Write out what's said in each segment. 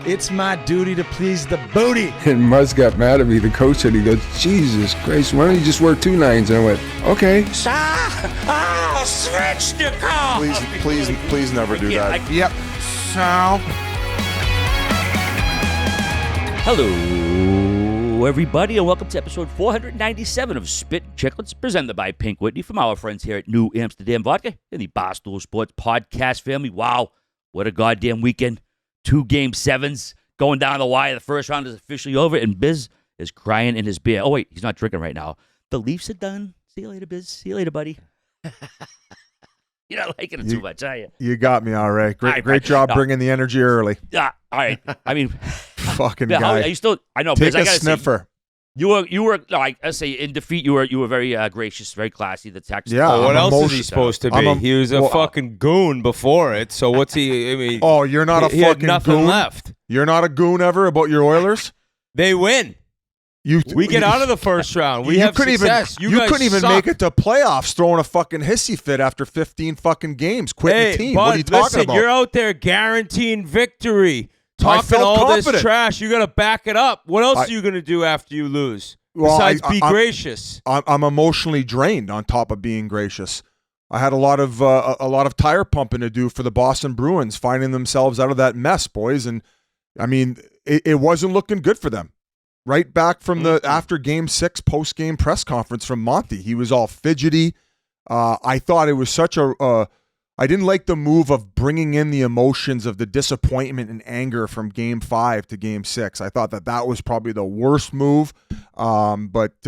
It's my duty to please the booty. And Muzz got mad at me, the coach said, he goes, Jesus Christ, why don't you just wear 2 nines? And I went, okay. I'll switch the call. Please never do that. Yep. So. Hello, everybody, and welcome to episode 497 of Spittin Chiclets, presented by Pink Whitney from our friends here at New Amsterdam Vodka and the Barstool Sports Podcast family. Wow, what a goddamn weekend. 2 Game 7s going down the wire. The first round is officially over, and Biz is crying in his beer. Oh, wait, he's not drinking right now. The Leafs are done. See you later, Biz. See you later, buddy. You're not liking it too much, are you? You got me, all right. Great job bringing the energy early. All right. I mean, fucking Bill, guy. are you still? I know. Take Biz, I a gotta sniffer. Say, you were like I say in defeat. You were very gracious, very classy. The text. Yeah. What else is he supposed to be? He was a fucking goon before it. So what's he? I mean, oh, you're not a he fucking had nothing goon left. You're not a goon ever about your Oilers. They win. We get out of the first round. We have success. You couldn't even suck. make it to playoffs throwing a fucking hissy fit after 15 fucking games. Quitting the team. Bud, what are you talking listen, about? You're out there guaranteeing victory. I Talking felt all confident. this trash. You got to back it up. What else are you going to do after you lose? Besides be gracious. I'm emotionally drained on top of being gracious. I had a lot of tire pumping to do for the Boston Bruins, finding themselves out of that mess, boys. And I mean, it wasn't looking good for them. Right back from the after Game 6 post-game press conference from Monty, he was all fidgety. I thought it was such a I didn't like the move of bringing in the emotions of the disappointment and anger from Game 5 to Game 6. I thought that was probably the worst move. I'm proud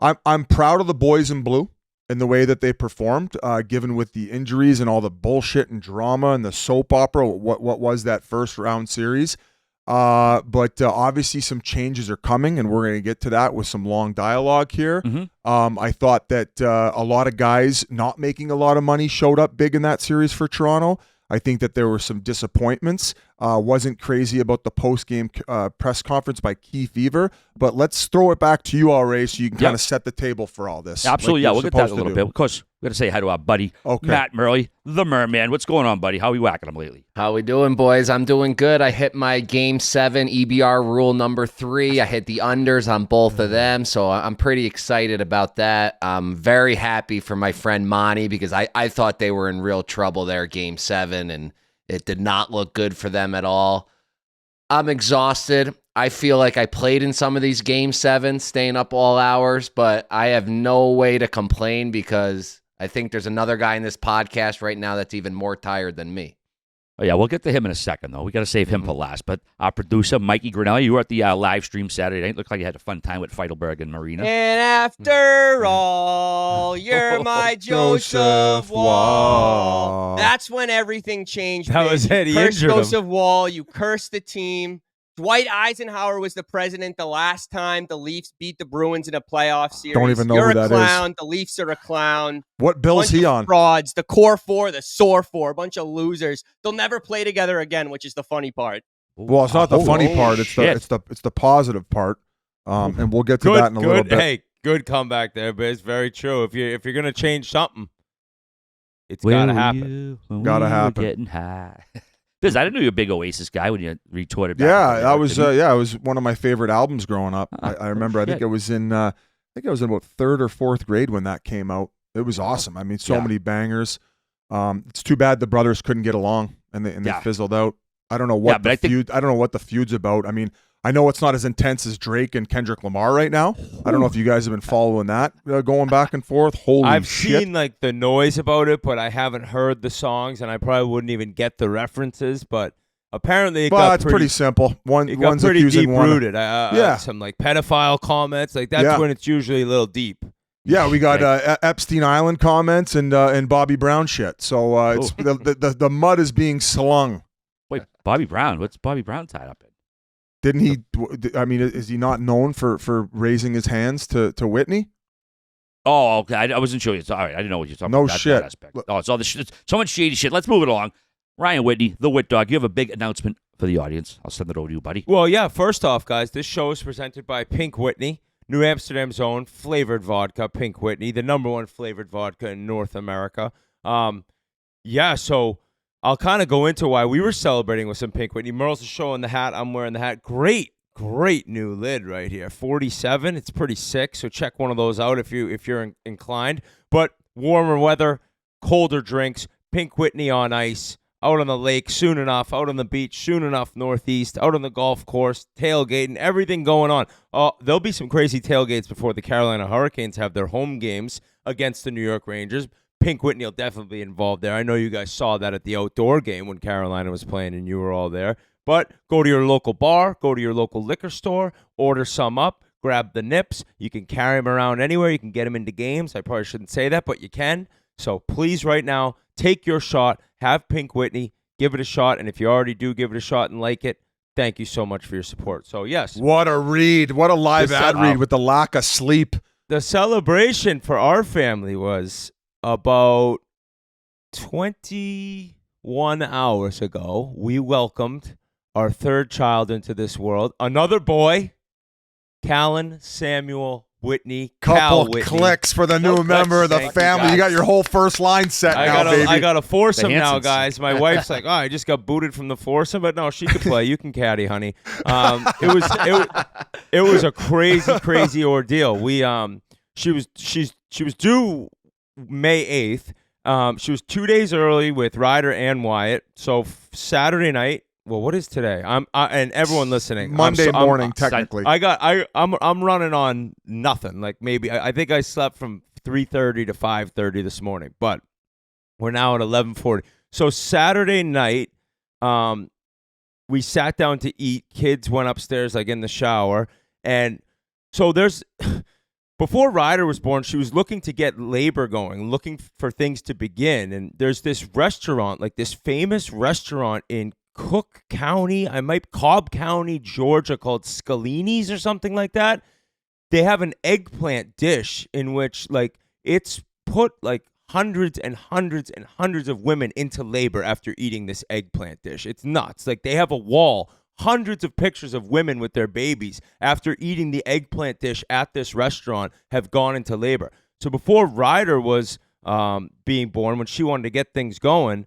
of the boys in blue and the way that they performed, given with the injuries and all the bullshit and drama and the soap opera. What was that first round series? But obviously some changes are coming, and we're going to get to that with some long dialogue here. Mm-hmm. I thought that a lot of guys not making a lot of money showed up big in that series for Toronto. I think that there were some disappointments. Wasn't crazy about the post-game press conference by Keith Weaver, but let's throw it back to you, Ray, so you can kind of set the table for all this. Absolutely, like we'll get that a little bit. Of course, we're going to say hi to our buddy, Matt Murley, the Merman. What's going on, buddy? How are we whacking him lately? How we doing, boys? I'm doing good. I hit my Game 7 EBR rule number 3. I hit the unders on both of them, so I'm pretty excited about that. I'm very happy for my friend Monty because I thought they were in real trouble there, Game 7, and it did not look good for them at all. I'm exhausted. I feel like I played in some of these Game 7s, staying up all hours, but I have no way to complain because I think there's another guy in this podcast right now that's even more tired than me. Oh, yeah, we'll get to him in a second, though. We got to save him for last. But our producer, Mikey Grinelli, you were at the live stream Saturday night. Looked like you had a fun time with Feidelberg and Marina. And after all, you're my Joseph Wall. That's when everything changed. That was it. He cursed injured him. Joseph Wall. You cursed the team. Dwight Eisenhower was the president the last time the Leafs beat the Bruins in a playoff series. Don't even know You're who that a clown. is. The Leafs are a clown. What bill's he on? Frauds. The core 4, the sore 4, a bunch of losers. They'll never play together again, which is the funny part. Well, it's not the funny part. It's the positive part. And we'll get to that in a little bit. Hey, good comeback there, but it's very true. If you're gonna change something, it's gotta happen. Gotta happen. Getting high. Biz, I didn't know you were a big Oasis guy when you retorted back. Yeah, it was one of my favorite albums growing up. I remember. I think it was in about 3rd or 4th grade when that came out. It was awesome. I mean, so many bangers. It's too bad the brothers couldn't get along and they fizzled out. I don't know what I don't know what the feud's about. I mean, I know it's not as intense as Drake and Kendrick Lamar right now. I don't know if you guys have been following that going back and forth. Holy I've shit. seen like the noise about it, but I haven't heard the songs, and I probably wouldn't even get the references. But apparently, it's pretty simple. One's pretty accusing deep one. rooted. Some like pedophile comments. Like that's when it's usually a little deep. Yeah, we got Epstein Island comments and Bobby Brown shit. So it's the mud is being slung. Wait, Bobby Brown? What's Bobby Brown tied up in? Didn't he? I mean, is he not known for raising his hands to Whitney? Oh, okay. I wasn't sure. All right, I didn't know what you're talking no about. Shit. That aspect. Oh, it's all this shit. So much shady shit. Let's move it along. Ryan Whitney, the Whit Dog. You have a big announcement for the audience. I'll send it over to you, buddy. Well, yeah. First off, guys, this show is presented by Pink Whitney, New Amsterdam's own flavored vodka. Pink Whitney, the #1 flavored vodka in North America. So I'll kind of go into why we were celebrating with some Pink Whitney. Merle's showing the hat. I'm wearing the hat. Great new lid right here. 47. It's pretty sick. So check one of those out if you're inclined. But warmer weather, colder drinks, Pink Whitney on ice, out on the lake soon enough, out on the beach soon enough, northeast, out on the golf course, tailgating, everything going on. There'll be some crazy tailgates before the Carolina Hurricanes have their home games against the New York Rangers. Pink Whitney will definitely be involved there. I know you guys saw that at the outdoor game when Carolina was playing and you were all there. But go to your local bar, go to your local liquor store, order some up, grab the nips. You can carry them around anywhere. You can get them into games. I probably shouldn't say that, but you can. So please right now, take your shot. Have Pink Whitney. Give it a shot. And if you already do give it a shot and like it, thank you so much for your support. So, yes. What a read. What a live ad read with the lack of sleep. The celebration for our family was about 21 hours ago. We welcomed our third child into this world. Another boy, Callan Samuel Whitney. Couple Whitney. clicks for the new member of the family. You got your whole first line set baby. I got a foursome now, Hansons. guys. My wife's like, I just got booted from the foursome, but no, she could play. You can caddy, honey. It was a crazy ordeal. She was due May 8th. She was 2 days early with Ryder and Wyatt. So Saturday night. Well, what is today? And everyone listening. Monday morning, technically. I'm running on nothing. Like maybe I think I slept from 3:30 to 5:30 this morning, but we're now at 11:40. So Saturday night, we sat down to eat. Kids went upstairs like in the shower, and so there's. Before Ryder was born, she was looking to get labor going, looking for things to begin. And there's this restaurant, like this famous restaurant in Cook County, Cobb County, Georgia, called Scalini's or something like that. They have an eggplant dish in which, like, it's put like hundreds and hundreds and hundreds of women into labor after eating this eggplant dish. It's nuts. Like, they have a wall, hundreds of pictures of women with their babies after eating the eggplant dish at this restaurant have gone into labor. So before Ryder was being born, when she wanted to get things going,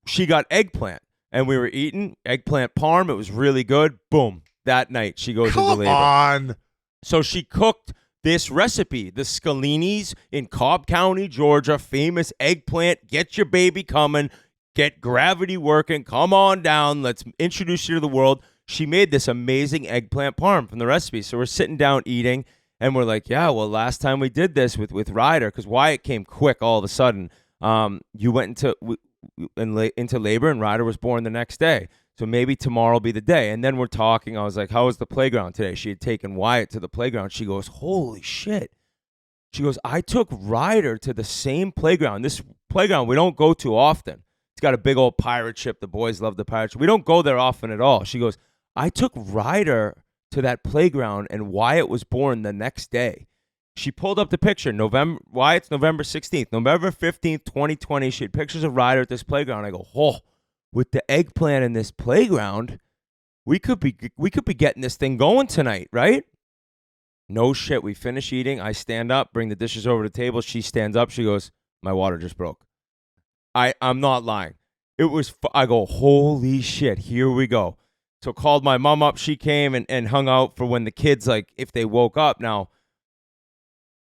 she got eggplant. And we were eating eggplant parm. It was really good. Boom. That night, she goes into labor. Come on. So she cooked this recipe, the Scalini's in Cobb County, Georgia, famous eggplant. Get your baby coming. Get gravity working. Come on down. Let's introduce you to the world. She made this amazing eggplant parm from the recipe. So we're sitting down eating, and we're like, yeah, well, last time we did this with Ryder, because Wyatt came quick all of a sudden. You went into labor, and Ryder was born the next day. So maybe tomorrow will be the day. And then we're talking. I was like, how was the playground today? She had taken Wyatt to the playground. She goes, holy shit. She goes, I took Ryder to the same playground. This playground we don't go to often. It's got a big old pirate ship. The boys love the pirate ship. We don't go there often at all. She goes, I took Ryder to that playground, and Wyatt was born the next day. She pulled up the picture. Wyatt's November 16th. November 15th, 2020, she had pictures of Ryder at this playground. I go, oh, with the eggplant in this playground, we could be getting this thing going tonight, right? No shit. We finish eating. I stand up, bring the dishes over to the table. She stands up. She goes, my water just broke. I'm not lying. I go, holy shit, here we go. So called my mom up. She came and hung out for when the kids, like, if they woke up. Now,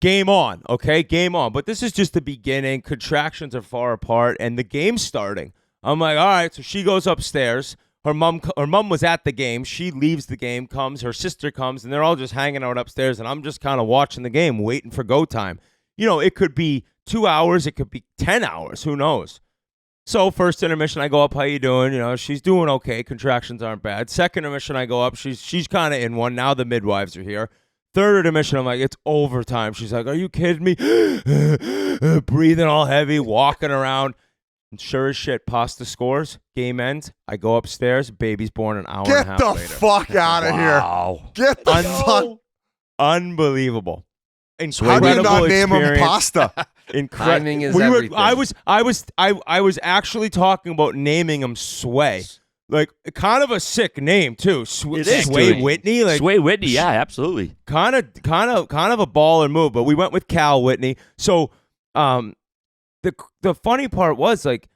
game on, okay? Game on. But this is just the beginning. Contractions are far apart, and the game's starting. I'm like, all right. So she goes upstairs. Her mom was at the game. She leaves the game, comes. Her sister comes, and they're all just hanging out upstairs, and I'm just kind of watching the game, waiting for go time. You know, it could be 2 hours. It could be 10 hours. Who knows? So first intermission, I go up, how you doing? You know, she's doing okay. Contractions aren't bad. Second intermission, I go up. She's kind of in one. Now the midwives are here. Third intermission, I'm like, it's overtime. She's like, are you kidding me? Breathing all heavy, walking around. And sure as shit, pasta scores. Game ends. I go upstairs. Baby's born an hour and a half later. Get the fuck out of here. Get the fuck. Unbelievable. How do you not name him pasta? Timing is everything. I was actually talking about naming him Sway. Like, kind of a sick name too. Sway Whitney. Like, Sway Whitney, yeah, absolutely. Kind of a baller move, but we went with Cal Whitney. So the funny part was, like,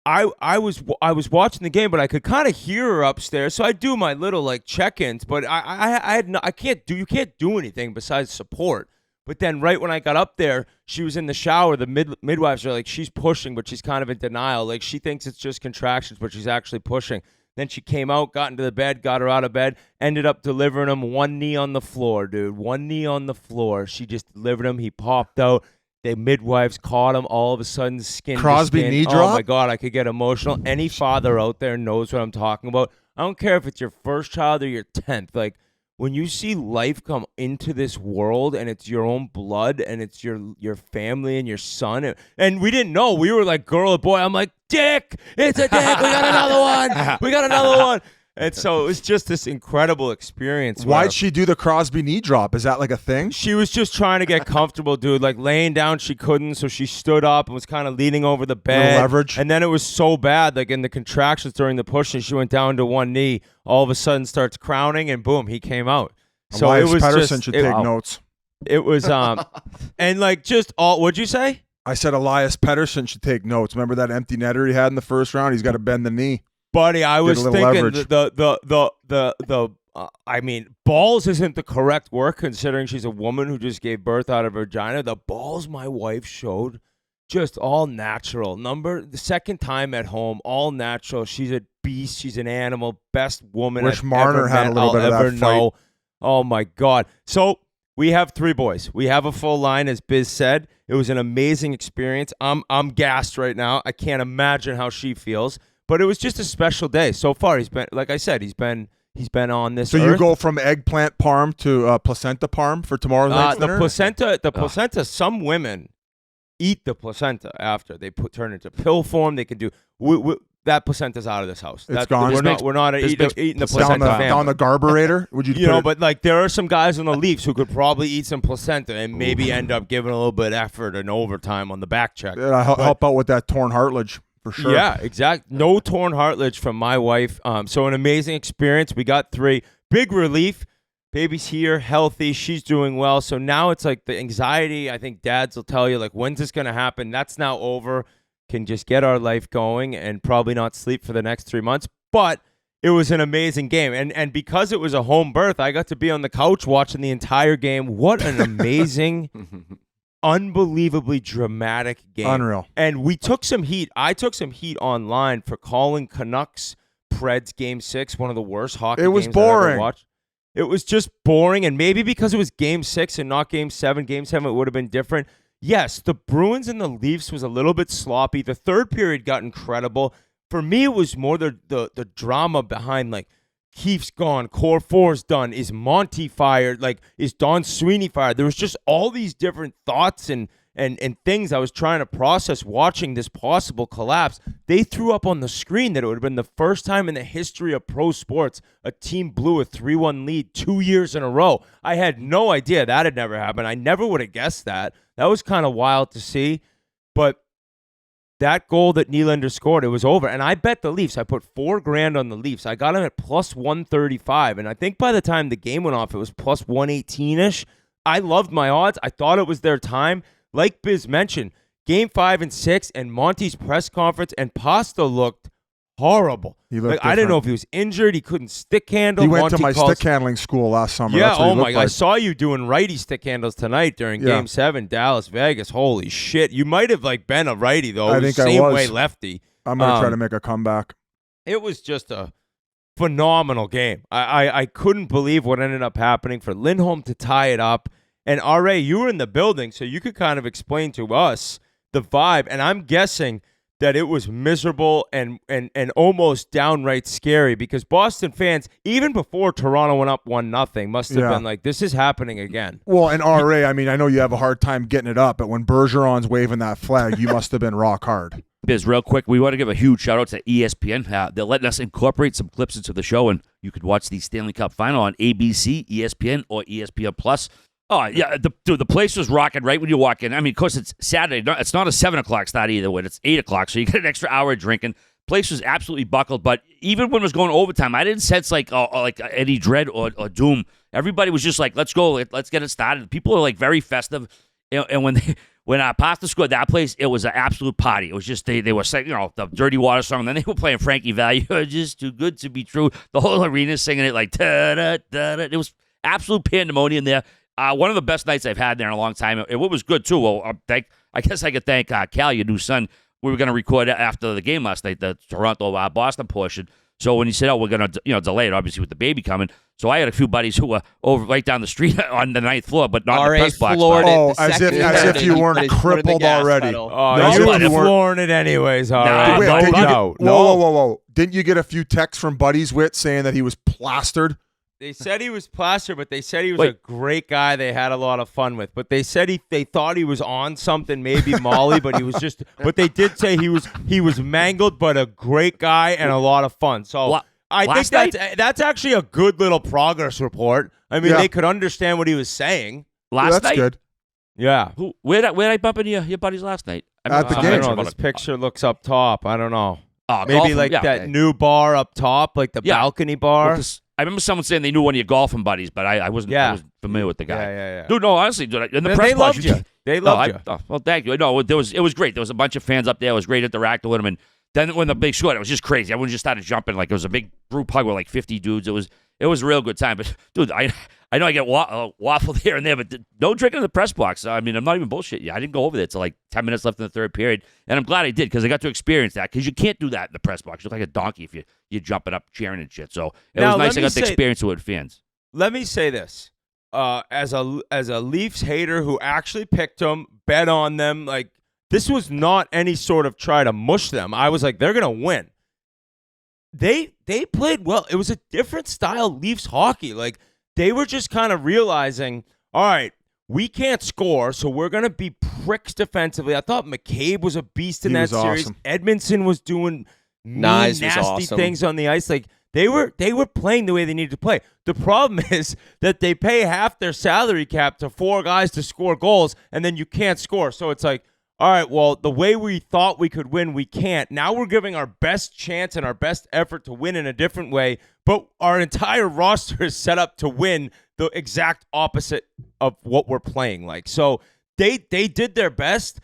I was watching the game, but I could kind of hear her upstairs, so I do my little like check-ins. But you can't do anything besides support. But then right when I got up there, she was in the shower. The midwives are like, she's pushing, but she's kind of in denial. Like she thinks it's just contractions, but she's actually pushing. Then she came out, got into the bed, got her out of bed, ended up delivering him. One knee on the floor, dude. One knee on the floor. She just delivered him. He popped out. The midwives caught him. All of a sudden, skin to Crosby skin. knee Oh, drop? my God, I could get emotional. Any father out there knows what I'm talking about. I don't care if it's your first child or your 10th. Like, when you see life come into this world and it's your own blood and it's your family and your son, and we didn't know. We were like girl or boy. I'm like, dick, it's a dick. We got another one. We got another one. And so it was just this incredible experience. Why'd she do the Crosby knee drop? Is that like a thing? She was just trying to get comfortable, dude. Like laying down, she couldn't, so she stood up and was kind of leaning over the bed. Little leverage. And then it was so bad, like in the contractions during the push, and she went down to one knee. All of a sudden, starts crowning, and boom, he came out. So Elias it was Pettersson just should take notes. It was and like just all. What'd you say? I said Elias Pettersson should take notes. Remember that empty netter he had in the first round? He's got to bend the knee. Buddy, I was a little thinking leverage. I mean, balls isn't the correct word considering she's a woman who just gave birth out of her vagina. The balls my wife showed, just all natural. The second time at home, all natural. She's a beast. She's an animal. Best woman Wish I've Marner ever had met, a little I'll bit of that ever know. Oh my God. So we have 3 boys. We have a full line, as Biz said. It was an amazing experience. I'm gassed right now. I can't imagine how she feels. But it was just a special day. So far, he's been, like I said, he's been on this. So earth. you go from eggplant parm to placenta parm for tomorrow's night's dinner? The placenta. Some women eat the placenta after they turn into pill form. They can do that placenta's out of this house. It's gone. We're not eating the placenta down the garburator. Would you? But like there are some guys on the Leafs who could probably eat some placenta and maybe end up giving a little bit of effort and overtime on the back check. Yeah, help out with that torn heartilage. For sure. Yeah, exactly. No torn heartilage from my wife. So an amazing experience. We got 3. Big relief. Baby's here, healthy. She's doing well. So now it's like the anxiety. I think dads will tell you, like, when's this going to happen? That's now over. Can just get our life going and probably not sleep for the next 3 months. But it was an amazing game. And because it was a home birth, I got to be on the couch watching the entire game. What an amazing unbelievably dramatic game. Unreal. And we took some heat. I took some heat online for calling Canucks Preds Game 6 one of the worst hockey games I've ever watched. It was just boring, and maybe because it was Game 6 and not Game 7. Game 7 it would have been different. Yes, the Bruins and the Leafs was a little bit sloppy. The third period got incredible. For me, it was more the drama behind, like, Keefe's gone, Core 4's done, is Monty fired, like, is Don Sweeney fired? There was just all these different thoughts and things I was trying to process watching this possible collapse. They threw up on the screen that it would have been the first time in the history of pro sports a team blew a 3-1 lead 2 years in a row. I had no idea that had never happened. I never would have guessed that. That was kind of wild to see, but that goal that Nylander scored, it was over. And I bet the Leafs. I put $4,000 on the Leafs. I got them at plus 135. And I think by the time the game went off, it was plus 118-ish. I loved my odds. I thought it was their time. Like Biz mentioned, Game 5 and 6 and Monty's press conference, and Pasta looked horrible. He looked I didn't know if he was injured. He couldn't stick handle. He went Monty to my stick handling school last summer. Yeah, That's what he looked I like. saw you doing righty stick handles tonight during Game 7, Dallas, Vegas. Holy shit. You might have been a righty, though. I think I Same was. way lefty. I'm going to try to make a comeback. It was just a phenomenal game. I couldn't believe what ended up happening for Lindholm to tie it up. And R.A., you were in the building, so you could kind of explain to us the vibe. And I'm guessing that it was miserable and almost downright scary because Boston fans, even before Toronto went up 1-0, must have been like, this is happening again. Well, and R.A., I mean, I know you have a hard time getting it up, but when Bergeron's waving that flag, you must have been rock hard. Biz, real quick, we want to give a huge shout out to ESPN. They're letting us incorporate some clips into the show, and you could watch the Stanley Cup final on ABC, ESPN, or ESPN Plus. Oh, yeah, the place was rocking right when you walk in. I mean, of course, it's Saturday. It's not a 7 o'clock start either way. It's 8 o'clock, so you get an extra hour of drinking. Place was absolutely buckled, but even when it was going overtime, I didn't sense like any dread or doom. Everybody was just like, let's go, let's get it started. People are like very festive. And when Pasta scored that place, it was an absolute party. It was just they were saying, the Dirty Water song, and then they were playing Frankie Valli. You're just too good to be true. The whole arena singing it like da da da. It was absolute pandemonium there. One of the best nights I've had there in a long time. And what was good too. Well, I guess I could thank Cal, your new son. We were going to record after the game last night, the Toronto Boston portion. So when he said, we're going to delay it, obviously with the baby coming. So I had a few buddies who were over right down the street on the 9th floor, but not in the press box. Oh, as if you weren't crippled already. Oh, you were flooring it anyways. All right. Whoa. Didn't you get a few texts from buddies, Whit, saying that he was plastered? They said he was plastered, but they said he was a great guy they had a lot of fun with. But they said they thought he was on something, maybe Molly, but he was just – but they did say he was mangled, but a great guy and a lot of fun. So I think that's actually a good little progress report. I mean, they could understand what he was saying. Last that's night? Good. Yeah. Where did I bump into your buddies last night? At the game. I don't know. This picture looks up top. I don't know. Maybe like that new bar up top, like the balcony bar. I remember someone saying they knew one of your golfing buddies, but I wasn't familiar with the guy. Yeah. Dude, no, honestly, dude, in the press they box, loved you. They loved you. Well, thank you. No, it was great. There was a bunch of fans up there. It was great interacting with them. And then when the big scored, it was just crazy. Everyone just started jumping. Like it was a big group hug with like 50 dudes. It was a real good time. But dude, I know I get waffled here and there, but no drinking in the press box. I mean, I'm not even bullshitting you. I didn't go over there till like 10 minutes left in the third period, and I'm glad I did because I got to experience that. Because you can't do that in the press box. You look like a donkey if you're jumping up, cheering and shit. So it was nice. I got to experience it with fans. Let me say this: as a Leafs hater who actually picked them, bet on them, like this was not any sort of try to mush them. I was like, they're gonna win. They played well. It was a different style Leafs hockey. Like they were just kind of realizing, all right, we can't score, so we're going to be pricks defensively. I thought McCabe was a beast in that series. Awesome. Edmondson was doing Nyes nasty things on the ice. Like they were playing the way they needed to play. The problem is that they pay half their salary cap to 4 guys to score goals, and then you can't score. So it's like, all right, well, the way we thought we could win, we can't. Now we're giving our best chance and our best effort to win in a different way, but our entire roster is set up to win the exact opposite of what we're playing like. So they did their best.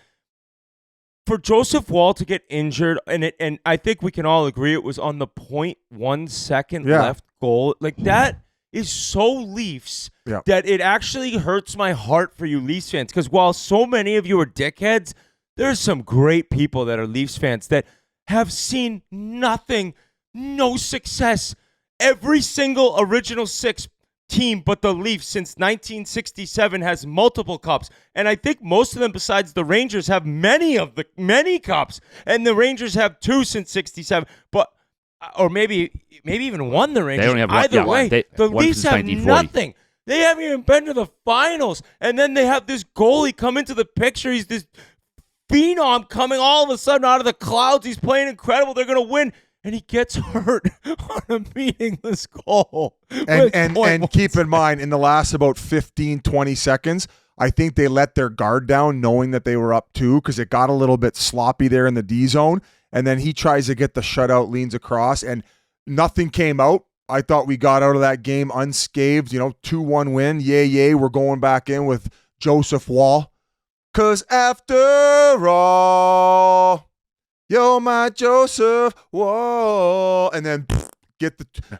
For Joseph Wall to get injured, and I think we can all agree it was on the 0.1 second left goal. Like that is so Leafs that it actually hurts my heart for you Leafs fans. Because while so many of you are dickheads, there's some great people that are Leafs fans that have seen nothing, no success. Every single original 6 team but the Leafs since 1967 has multiple cups. And I think most of them besides the Rangers have many cups. And the Rangers have 2 since 67. But or maybe even won the Rangers. They don't have Either way, the Leafs have 1940. nothing. They haven't even been to the finals. And then they have this goalie come into the picture. He's this phenom coming all of a sudden out of the clouds. He's playing incredible. They're going to win. And he gets hurt on a meaningless goal. And keep in mind, in the last about 15, 20 seconds, I think they let their guard down knowing that they were up 2 because it got a little bit sloppy there in the D zone. And then he tries to get the shutout, leans across, and nothing came out. I thought we got out of that game unscathed, 2-1 win. Yay, we're going back in with Joseph Wall. Because after all, you're my Joseph Wall. And then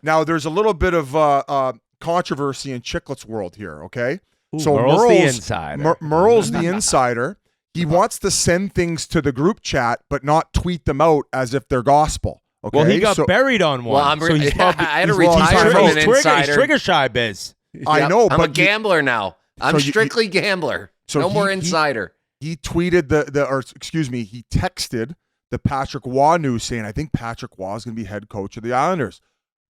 now there's a little bit of controversy in Chiclets world here, okay? Ooh, so Merle's the insider. Merle's the insider. He wants to send things to the group chat, but not tweet them out as if they're gospel. Okay? Well, he got buried on one. Well, so he's probably, I had to retire from an insider. He's trigger shy, Biz. I know, I'm but a gambler now. I'm strictly gambler. So no more insider. He tweeted he texted the Patrick Waugh news saying, I think Patrick Waugh is going to be head coach of the Islanders.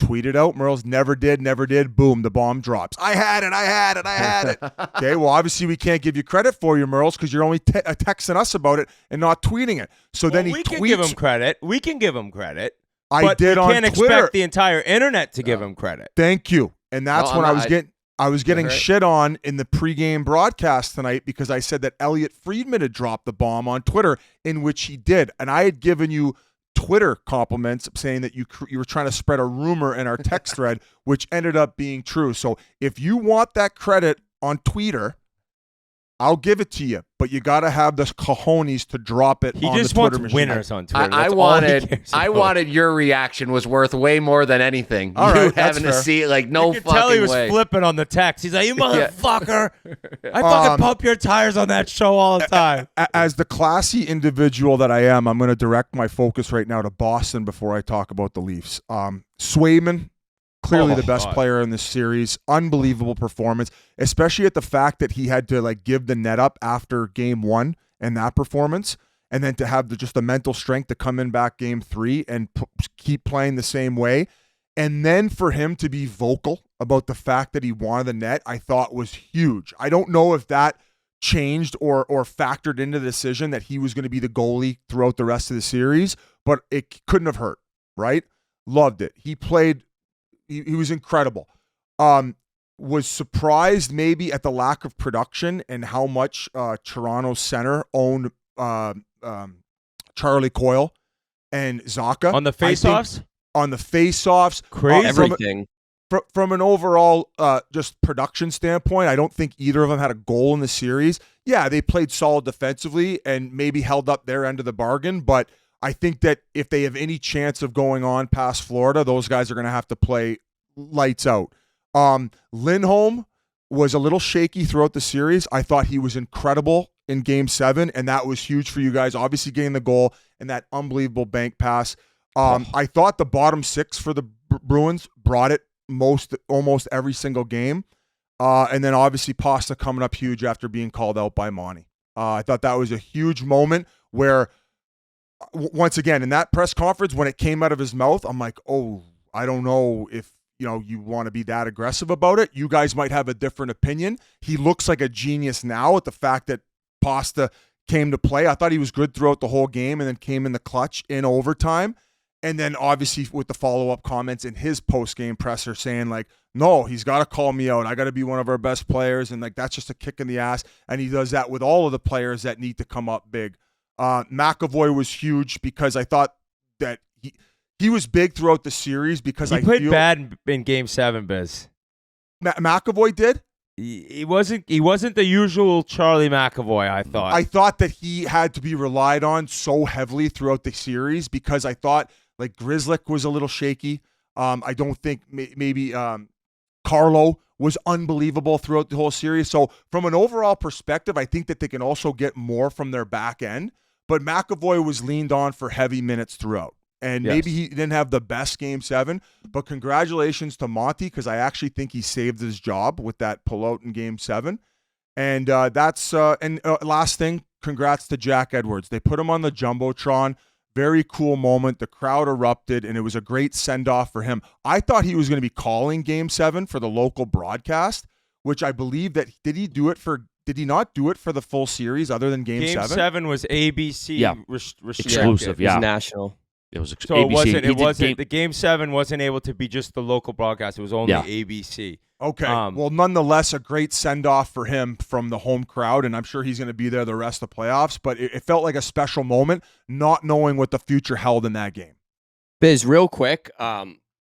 Tweeted out, Merle's never did. Boom, the bomb drops. I had it. Okay, well, obviously we can't give you credit for you, Merle's, because you're only texting us about it and not tweeting it. So then he we tweets. Can give him credit. We can give him credit. I did on Twitter. We can't expect the entire internet to give him credit. Thank you. And that's when I was getting shit on in the pregame broadcast tonight because I said that Elliot Friedman had dropped the bomb on Twitter, in which he did. And I had given you Twitter compliments saying that you were trying to spread a rumor in our text thread, which ended up being true. So if you want that credit on Twitter, I'll give it to you, but you got to have the cojones to drop it He on just the Twitter wants machine. winners on Twitter. I That's all he wanted cares I about. wanted your reaction was worth way more than anything. All you right, that's having to fair. see it like no You could fucking tell he was way. flipping on the text. He's like, "You motherfucker! I fucking Um, pump your tires on that show all the time." As the classy individual that I am, I'm going to direct my focus right now to Boston before I talk about the Leafs. Swayman, clearly Oh, the best God. player in this series. Unbelievable performance, especially at the fact that he had to like give the net up after game 1 and that performance, and then to have just the mental strength to come in back game 3 and keep playing the same way. And then for him to be vocal about the fact that he wanted the net, I thought was huge. I don't know if that changed or factored into the decision that he was going to be the goalie throughout the rest of the series, but it couldn't have hurt, right? Loved it. He played, he was incredible. Was surprised maybe at the lack of production and how much Toronto's center owned Charlie Coyle and Zaka. On the I think face-offs? On the face-offs. Crazy. Everything. From an overall just production standpoint, I don't think either of them had a goal in the series. Yeah, they played solid defensively and maybe held up their end of the bargain, but I think that if they have any chance of going on past Florida, those guys are going to have to play lights out. Lindholm was a little shaky throughout the series. I thought he was incredible in Game 7, and that was huge for you guys, obviously getting the goal and that unbelievable bank pass. I thought the bottom 6 for the Bruins brought it almost every single game. And then obviously Pasta coming up huge after being called out by Monty. I thought that was a huge moment where, once again, in that press conference, when it came out of his mouth, I'm like, oh, I don't know if you want to be that aggressive about it. You guys might have a different opinion. He looks like a genius now at the fact that Pasta came to play. I thought he was good throughout the whole game and then came in the clutch in overtime. And then obviously with the follow-up comments in his post-game presser saying like, no, he's got to call me out. I got to be one of our best players. And like, that's just a kick in the ass. And he does that with all of the players that need to come up big. McAvoy was huge because I thought that he was big throughout the series because He I played feel bad in Game 7, Biz. McAvoy did. He wasn't the usual Charlie McAvoy, I thought. I thought that he had to be relied on so heavily throughout the series because I thought like Grzelcyk was a little shaky. I don't think maybe Carlo was unbelievable throughout the whole series. So from an overall perspective, I think that they can also get more from their back end. But McAvoy was leaned on for heavy minutes throughout. And Yes. maybe he didn't have the best Game 7, but congratulations to Monty because I actually think he saved his job with that pullout in Game 7. And last thing, congrats to Jack Edwards. They put him on the Jumbotron. Very cool moment. The crowd erupted, and it was a great send-off for him. I thought he was going to be calling Game 7 for the local broadcast, which I believe that did he not do it for the full series other than Game 7? Game 7 was ABC Yeah. restricted. Exclusive, It was yeah. national. It was So ABC. it wasn't the Game 7 wasn't able to be just the local broadcast. It was only Yeah. ABC. Okay. Um, Well, nonetheless, a great send-off for him from the home crowd, and I'm sure he's going to be there the rest of the playoffs, but it felt like a special moment, not knowing what the future held in that game. Biz, real quick,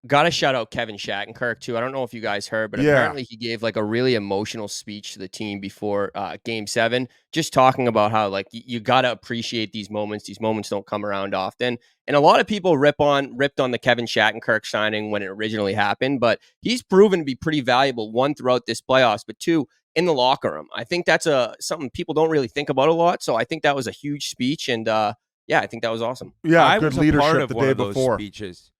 got to shout out Kevin Shattenkirk too. I don't know if you guys heard, but Yeah. apparently he gave like a really emotional speech to the team before Game 7, just talking about how like you got to appreciate these moments. These moments don't come around often, and a lot of people ripped on the Kevin Shattenkirk signing when it originally happened, but he's proven to be pretty valuable. One, throughout this playoffs, but two, in the locker room. I think that's something people don't really think about a lot. So I think that was a huge speech, and yeah, I think that was awesome. Yeah, I good was a part leadership of the one day of those before. speeches.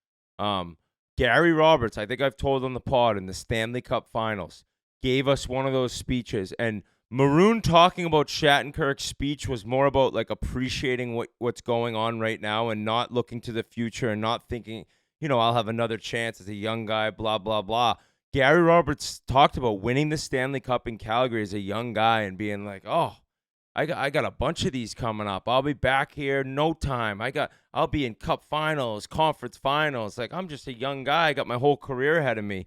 Gary Roberts, I think I've told on the pod in the Stanley Cup Finals, gave us one of those speeches. And Maroon talking about Shattenkirk's speech was more about like appreciating what's going on right now and not looking to the future and not thinking, I'll have another chance as a young guy, blah, blah, blah. Gary Roberts talked about winning the Stanley Cup in Calgary as a young guy and being like, oh, I got a bunch of these coming up. I'll be back here no time. I'll be in cup finals, conference finals. Like, I'm just a young guy. I got my whole career ahead of me.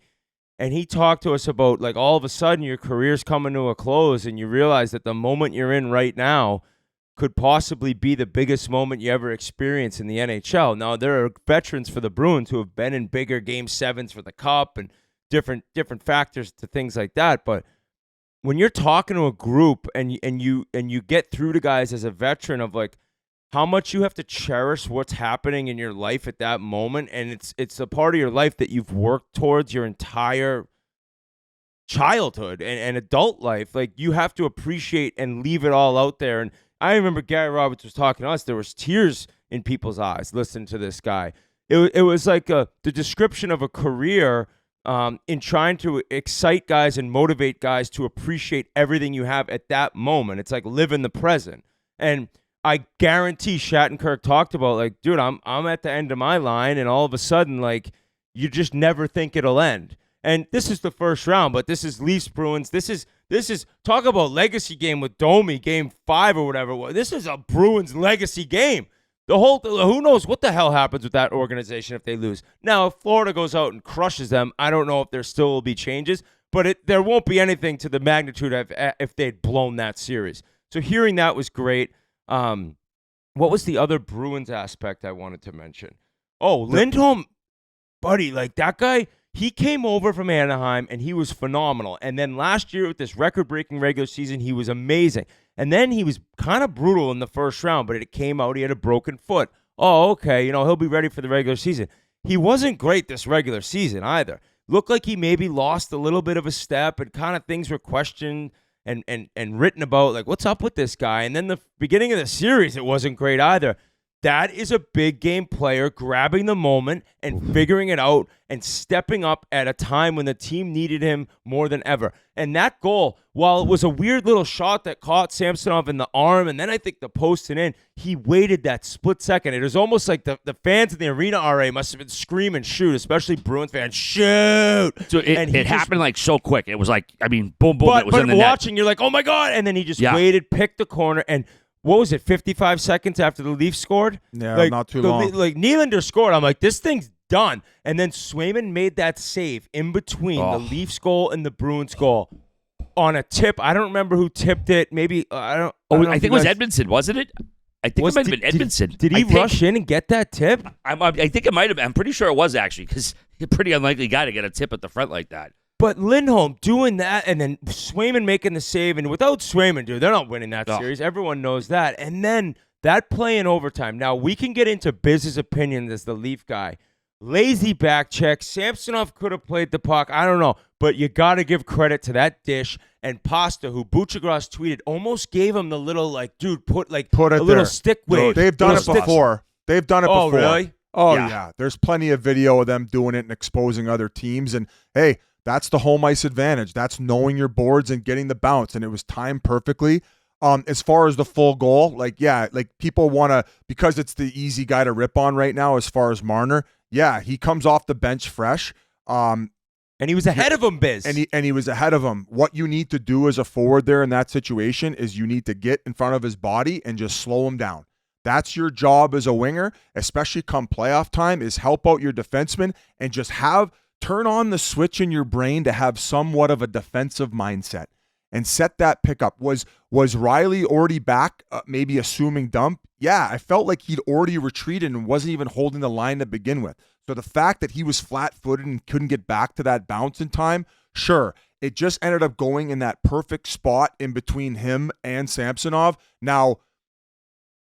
And he talked to us about like all of a sudden your career's coming to a close and you realize that the moment you're in right now could possibly be the biggest moment you ever experience in the NHL. Now, there are veterans for the Bruins who have been in bigger Game 7s for the Cup and different factors to things like that, but when you're talking to a group and you get through to guys as a veteran of like how much you have to cherish what's happening in your life at that moment, and it's a part of your life that you've worked towards your entire childhood and adult life. Like, you have to appreciate and leave it all out there. And I remember Gary Roberts was talking to us. There was tears in people's eyes listening to this guy. It was like the description of a career in trying to excite guys and motivate guys to appreciate everything you have at that moment. It's like live in the present. And I guarantee Shattenkirk talked about, like, dude, I'm at the end of my line, and all of a sudden, like, you just never think it'll end. And this is the first round, but this is Leafs Bruins. This is talk about legacy game with Domi, game 5 or whatever. This is a Bruins legacy game. Who knows what the hell happens with that organization if they lose. Now, if Florida goes out and crushes them, I don't know if there still will be changes, but there won't be anything to the magnitude of if they'd blown that series. So hearing that was great. What was the other Bruins aspect I wanted to mention? Oh, Lindholm, buddy, like that guy, he came over from Anaheim and he was phenomenal. And then last year with this record-breaking regular season, he was amazing. And then he was kind of brutal in the first round, but it came out he had a broken foot. Oh, okay, he'll be ready for the regular season. He wasn't great this regular season either. Looked like he maybe lost a little bit of a step and kind of things were questioned and written about, like, what's up with this guy? And then the beginning of the series, it wasn't great either. That is a big game player grabbing the moment and figuring it out and stepping up at a time when the team needed him more than ever. And that goal, while it was a weird little shot that caught Samsonov in the arm, and then I think the post and in, he waited that split second. It was almost like the fans in the arena RA must have been screaming, shoot, especially Bruins fans, shoot. So it happened like so quick. It was like, I mean, boom, boom, it was in the watching, net. you're like, oh my God. And then he just waited, picked the corner, and what was it, 55 seconds after the Leafs scored? Yeah, not too long. Like, Nylander scored. I'm like, this thing's done. And then Swayman made that save in between the Leafs goal and the Bruins goal on a tip. I don't remember who tipped it. Maybe, I think it was Edmondson, wasn't it? I think it might have been Edmondson. Did he rush in and get that tip? I think it might have. I'm pretty sure it was, actually, because he's a pretty unlikely guy to get a tip at the front like that. But Lindholm doing that and then Swayman making the save. And without Swayman, dude, they're not winning that series. Everyone knows that. And then that play in overtime. Now, we can get into Biz's opinion as the Leaf guy. Lazy back check. Samsonov could have played the puck. I don't know. But you got to give credit to that dish. And Pasta, who Buchagras tweeted, almost gave him the little, like, dude, put a little stick wave. They've done it before. They've done it before. Oh, really? Oh, yeah. There's plenty of video of them doing it and exposing other teams. And, hey, that's the home ice advantage. That's knowing your boards and getting the bounce. And it was timed perfectly. As far as the full goal, people want to, because it's the easy guy to rip on right now as far as Marner. Yeah, he comes off the bench fresh. And he was ahead of him, Biz. And he was ahead of him. What you need to do as a forward there in that situation is you need to get in front of his body and just slow him down. That's your job as a winger, especially come playoff time, is help out your defenseman and just turn on the switch in your brain to have somewhat of a defensive mindset and set that pickup. Was Riley already back, maybe assuming dump? Yeah, I felt like he'd already retreated and wasn't even holding the line to begin with. So the fact that he was flat-footed and couldn't get back to that bounce in time, sure, it just ended up going in that perfect spot in between him and Samsonov. Now,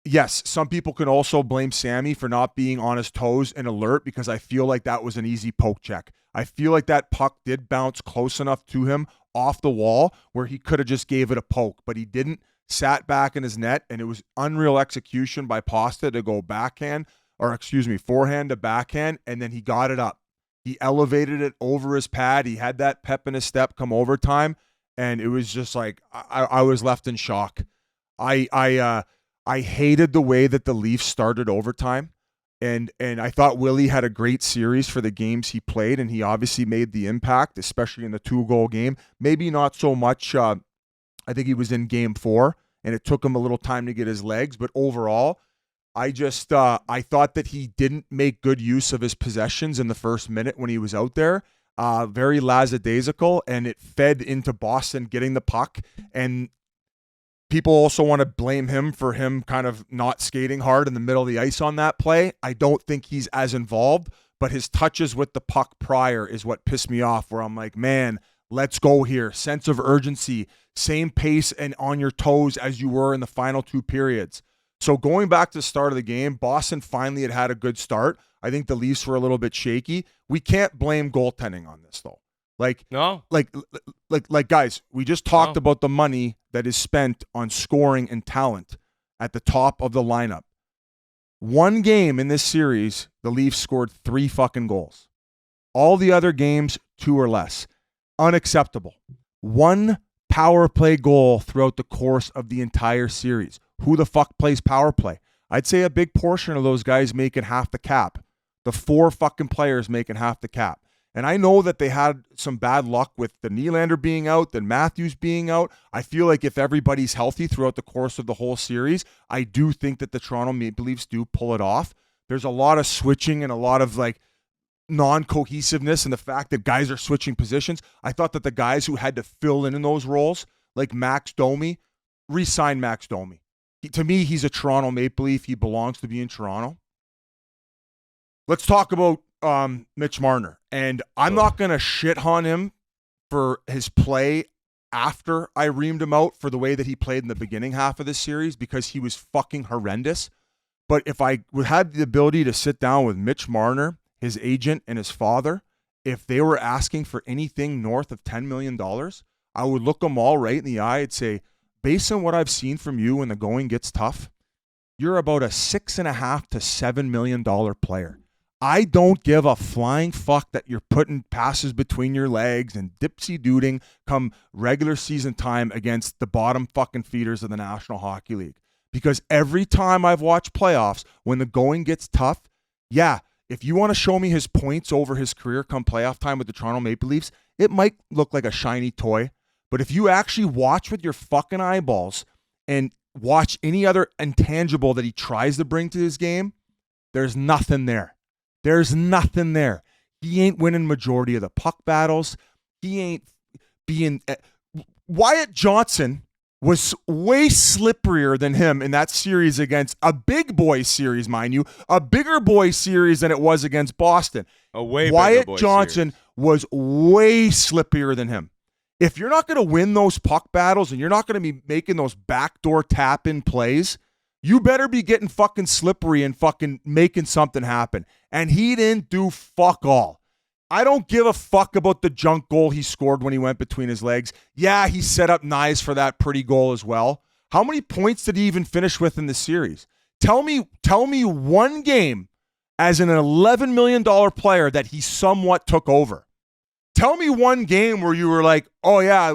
yes, some people can also blame Sammy for not being on his toes and alert because I feel like that was an easy poke check. I feel like that puck did bounce close enough to him off the wall where he could have just gave it a poke, but he didn't, sat back in his net, and it was unreal execution by Pasta to go forehand to backhand, and then he got it up. He elevated it over his pad. He had that pep in his step come overtime, and it was just like I was left in shock. I hated the way that the Leafs started overtime. And I thought Willie had a great series for the games he played, and he obviously made the impact, especially in the 2-goal game. Maybe not so much. I think he was in game 4, and it took him a little time to get his legs. But overall, I thought that he didn't make good use of his possessions in the first minute when he was out there. Very lackadaisical, and it fed into Boston getting the puck. And people also want to blame him for him kind of not skating hard in the middle of the ice on that play. I don't think he's as involved, but his touches with the puck prior is what pissed me off, where I'm like, man, let's go here, sense of urgency, same pace and on your toes as you were in the final 2 periods. So going back to the start of the game, Boston finally had a good start. I think the Leafs were a little bit shaky. We can't blame goaltending on this though. Like guys, we just talked about the money that is spent on scoring and talent at the top of the lineup. One game in this series, the Leafs scored 3 fucking goals. All the other games, 2 or less. Unacceptable. 1 power play goal throughout the course of the entire series. Who the fuck plays power play? I'd say a big portion of those guys making half the cap. The 4 fucking players making half the cap. And I know that they had some bad luck with the Nylander being out, then Matthews being out. I feel like if everybody's healthy throughout the course of the whole series, I do think that the Toronto Maple Leafs do pull it off. There's a lot of switching and a lot of like non-cohesiveness and the fact that guys are switching positions. I thought that the guys who had to fill in those roles, like Max Domi, re-sign Max Domi. To me, he's a Toronto Maple Leaf. He belongs to be in Toronto. Let's talk about Mitch Marner. And I'm not going to shit on him for his play after I reamed him out for the way that he played in the beginning half of this series because he was fucking horrendous. But if I had the ability to sit down with Mitch Marner, his agent, and his father, if they were asking for anything north of $10 million, I would look them all right in the eye and say, based on what I've seen from you when the going gets tough, you're about a $6.5 to $7 million player. I don't give a flying fuck that you're putting passes between your legs and dipsy-dooting come regular season time against the bottom fucking feeders of the National Hockey League. Because every time I've watched playoffs, when the going gets tough, yeah, if you want to show me his points over his career come playoff time with the Toronto Maple Leafs, it might look like a shiny toy. But if you actually watch with your fucking eyeballs and watch any other intangible that he tries to bring to his game, there's nothing there. There's nothing there. He ain't winning majority of the puck battles. He ain't being... Wyatt Johnson was way slipperier than him in that series against a big boy series, mind you, a bigger boy series than it was against Boston. Wyatt Johnson was way slipperier than him. If you're not going to win those puck battles and you're not going to be making those backdoor tap-in plays, you better be getting fucking slippery and fucking making something happen. And he didn't do fuck all. I don't give a fuck about the junk goal he scored when he went between his legs. Yeah, he set up Nyes for that pretty goal as well. How many points did he even finish with in the series? Tell me one game as an $11 million player that he somewhat took over. Tell me one game where you were like, oh yeah,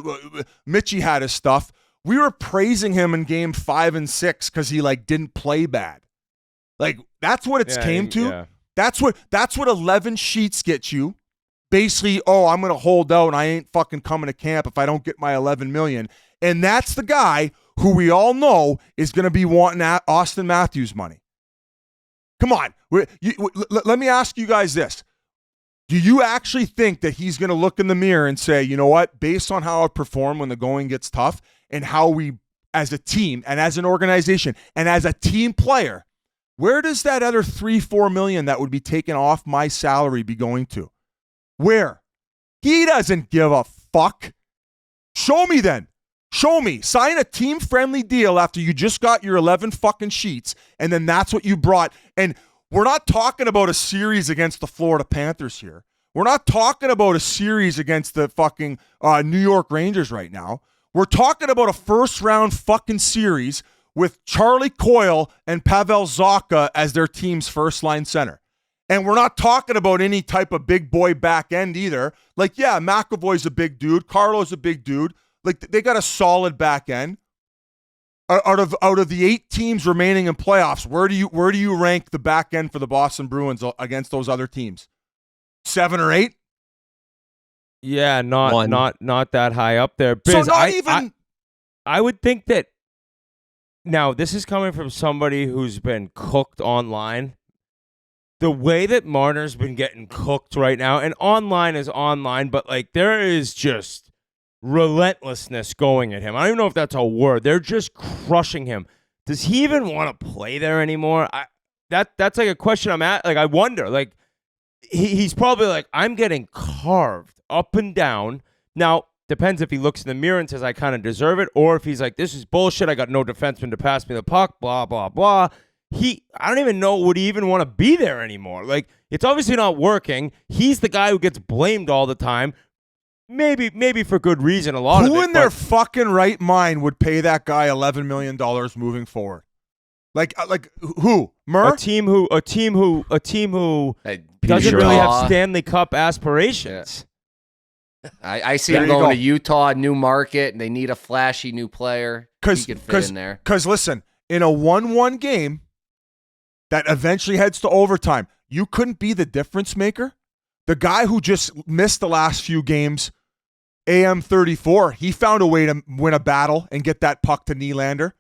Mitchie had his stuff. We were praising him in game 5 and 6 because he like didn't play bad. Like that's what it's came to. Yeah. That's what 11 sheets get you. Basically, oh, I'm gonna hold out and I ain't fucking coming to camp if I don't get my 11 million. And that's the guy who we all know is gonna be wanting Austin Matthews money. Come on, let me ask you guys this. Do you actually think that he's going to look in the mirror and say, you know what, based on how I perform when the going gets tough and how we as a team and as an organization and as a team player, where does that other $3-4 million that would be taken off my salary be going to? Where? He doesn't give a fuck. Show me then. Show me. Sign a team-friendly deal after you just got your 11 fucking sheets and then that's what you brought. And we're not talking about a series against the Florida Panthers here. We're not talking about a series against the fucking New York Rangers right now. We're talking about a first-round fucking series with Charlie Coyle and Pavel Zacha as their team's first-line center. And we're not talking about any type of big boy back end either. Like, yeah, McAvoy's a big dude. Carlo's a big dude. Like, they got a solid back end. Out of the 8 teams remaining in playoffs, where do you rank the back end for the Boston Bruins against those other teams? 7 or 8? Yeah, not that high up there. So not even. I would think that. Now, this is coming from somebody who's been cooked online. The way that Marner's been getting cooked right now, and online is online, but like there is just relentlessness going at him. I don't even know if that's a word. They're just crushing him. Does he even want to play there anymore? That's like a question I'm at. Like I wonder. Like he's probably like, I'm getting carved up and down Now, depends if he looks in the mirror and says, I kind of deserve it, or if he's like, this is bullshit. I got no defenseman to pass me the puck, blah, blah, blah. I don't even know would he even want to be there anymore. Like, it's obviously not working. He's the guy who gets blamed all the time. Maybe for good reason, a lot of it. Who in their fucking right mind would pay that guy $11 million moving forward? Like who? Murr? A team who Hey, doesn't Peter really Shaw. have Stanley Cup aspirations. I see There him you going go. to Utah, new market, and they need a flashy new player. He could fit in there. Because listen, in a 1-1 game that eventually heads to overtime, you couldn't be the difference maker. The guy who just missed the last few games, AM34, he found a way to win a battle and get that puck to Nylander.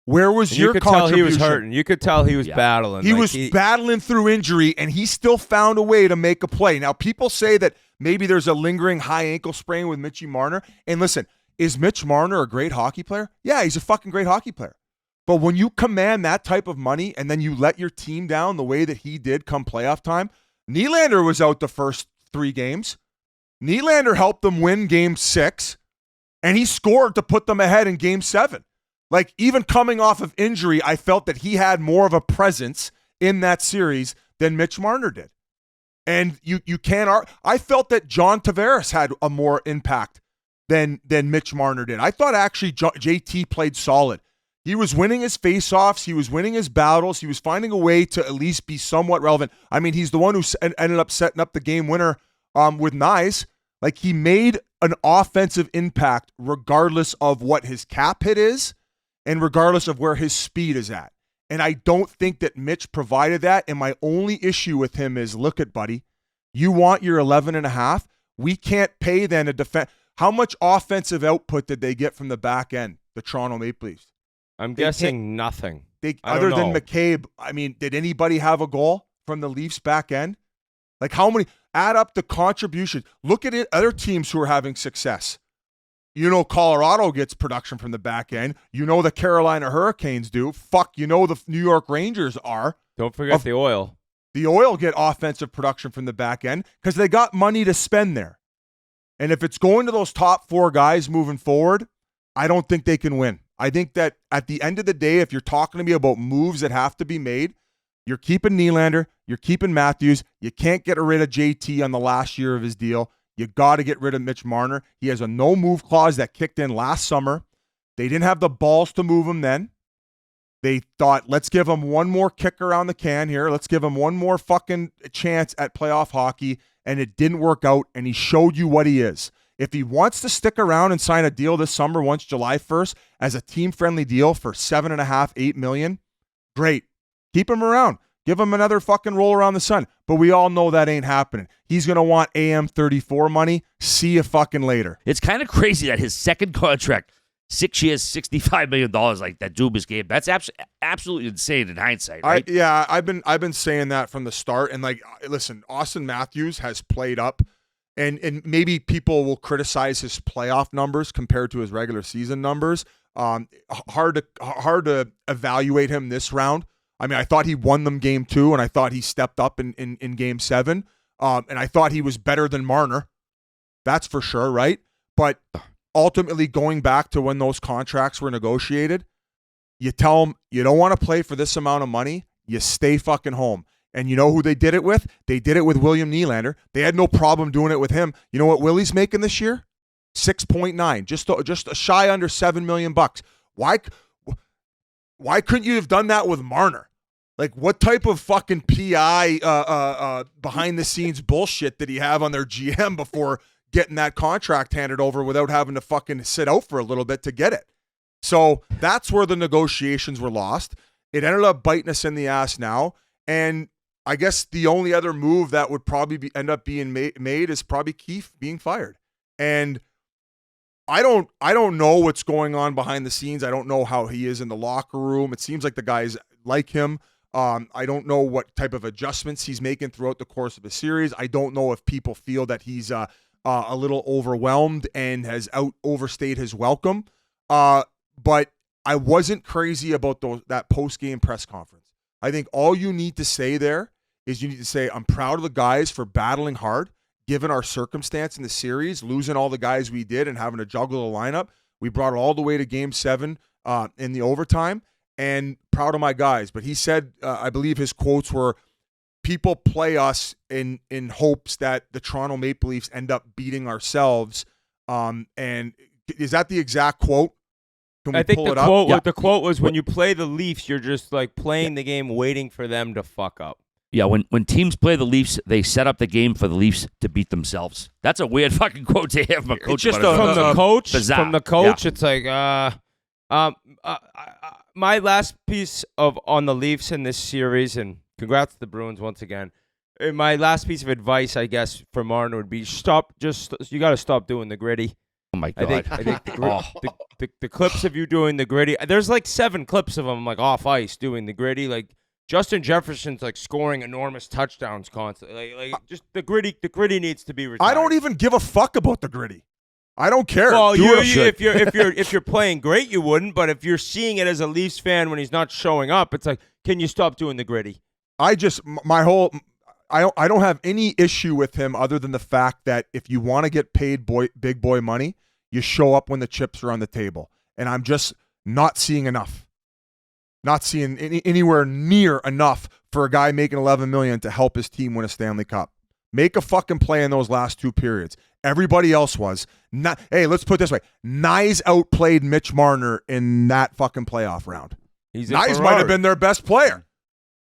Where was And your you could tell he was contribution? hurting. You could tell he was battling. He Like, was battling through injury, and he still found a way to make a play. Now, people say that maybe there's a lingering high ankle sprain with Mitchie Marner. And listen, is Mitch Marner a great hockey player? Yeah, he's a fucking great hockey player. But when you command that type of money and then you let your team down the way that he did come playoff time, Nylander was out the first 3 games. Nylander helped them win game 6, and he scored to put them ahead in game 7. Like, even coming off of injury, I felt that he had more of a presence in that series than Mitch Marner did. And you can't I felt that John Tavares had a more impact than Mitch Marner did. I thought actually JT played solid. He was winning his faceoffs. He was winning his battles. He was finding a way to at least be somewhat relevant. I mean, he's the one who ended up setting up the game winner with Nyes. Like, he made an offensive impact regardless of what his cap hit is and regardless of where his speed is at. And I don't think that Mitch provided that. And my only issue with him is, look at, buddy, you want your 11.5. We can't pay then a defense. How much offensive output did they get from the back end, the Toronto Maple Leafs? I'm guessing nothing. Other than know. McCabe, I mean, did anybody have a goal from the Leafs back end? Like, how many? Add up the contribution. Look at it. Other teams who are having success. You know, Colorado gets production from the back end. You know, the Carolina Hurricanes do. Fuck, you know, the New York Rangers are. Don't forget the Oil. The Oil get offensive production from the back end because they got money to spend there. And if it's going to those top 4 guys moving forward, I don't think they can win. I think that at the end of the day, if you're talking to me about moves that have to be made, you're keeping Nylander, you're keeping Matthews. You can't get rid of JT on the last year of his deal. You got to get rid of Mitch Marner. He has a no-move clause that kicked in last summer. They didn't have the balls to move him then. They thought, let's give him one more kick around the can here. Let's give him one more fucking chance at playoff hockey. And it didn't work out, and he showed you what he is. If he wants to stick around and sign a deal this summer once July 1st as a team-friendly deal for $7.5, $8 million, great. Keep him around. Give him another fucking roll around the sun. But we all know that ain't happening. He's going to want AM34 money. See you fucking later. It's kind of crazy that his second contract, 6 years, $65 million, like that Dubas gave. That's absolutely insane in hindsight, right? I've been saying that from the start. And like, listen, Austin Matthews has played up, and maybe people will criticize his playoff numbers compared to his regular season numbers. Hard to evaluate him this round. I mean, I thought he won them game 2, and I thought he stepped up in game 7. And I thought he was better than Marner. That's for sure, right? But ultimately, going back to when those contracts were negotiated, you tell them you don't want to play for this amount of money, you stay fucking home. And you know who they did it with? They did it with William Nylander. They had no problem doing it with him. You know what Willie's making this year? 6.9, just a shy under $7 million. Why couldn't you have done that with Marner? Like, what type of fucking PI behind the scenes bullshit did he have on their GM before getting that contract handed over without having to fucking sit out for a little bit to get it? So that's where the negotiations were lost. It ended up biting us in the ass now. And I guess the only other move that would probably end up being made is probably Keefe being fired. And I don't know what's going on behind the scenes. I don't know how he is in the locker room. It seems like the guys like him. I don't know what type of adjustments he's making throughout the course of the series. I don't know if people feel that he's a little overwhelmed and has overstayed his welcome. But I wasn't crazy about that post-game press conference. I think all you need to say there is you need to say, I'm proud of the guys for battling hard, given our circumstance in the series, losing all the guys we did and having to juggle the lineup. We brought it all the way to Game 7 in the overtime, and proud of my guys. But he said, I believe his quotes were, people play us in hopes that the Toronto Maple Leafs end up beating ourselves. And is that the exact quote? Can we I think pull the it up? quote, Yeah. the quote was, when you play the Leafs, you're just like playing the game, waiting for them to fuck up. Yeah, when teams play the Leafs, they set up the game for the Leafs to beat themselves. That's a weird fucking quote to hear from a coach. just but it's From the coach, bizarre. from the coach, it's like, my last piece on the Leafs in this series, and congrats to the Bruins once again. My last piece of advice, I guess, for Martin would be you got to stop doing the gritty. Oh my God. I think the clips of you doing the gritty, there's like 7 clips of him like off ice doing the gritty. Like Justin Jefferson's like scoring enormous touchdowns constantly. Like just the gritty needs to be retired. I don't even give a fuck about the gritty. I don't care. Well, Do it. if you're playing great, you wouldn't. But if you're seeing it as a Leafs fan when he's not showing up, it's like, can you stop doing the gritty? I don't have any issue with him other than the fact that if you want to get paid big boy money, you show up when the chips are on the table. And I'm just not seeing enough. Not seeing anywhere near enough for a guy making $11 million to help his team win a Stanley Cup. Make a fucking play in those last 2 periods. Everybody else was. Hey, let's put it this way. Nyes outplayed Mitch Marner in that fucking playoff round. Nyes might have been their best player.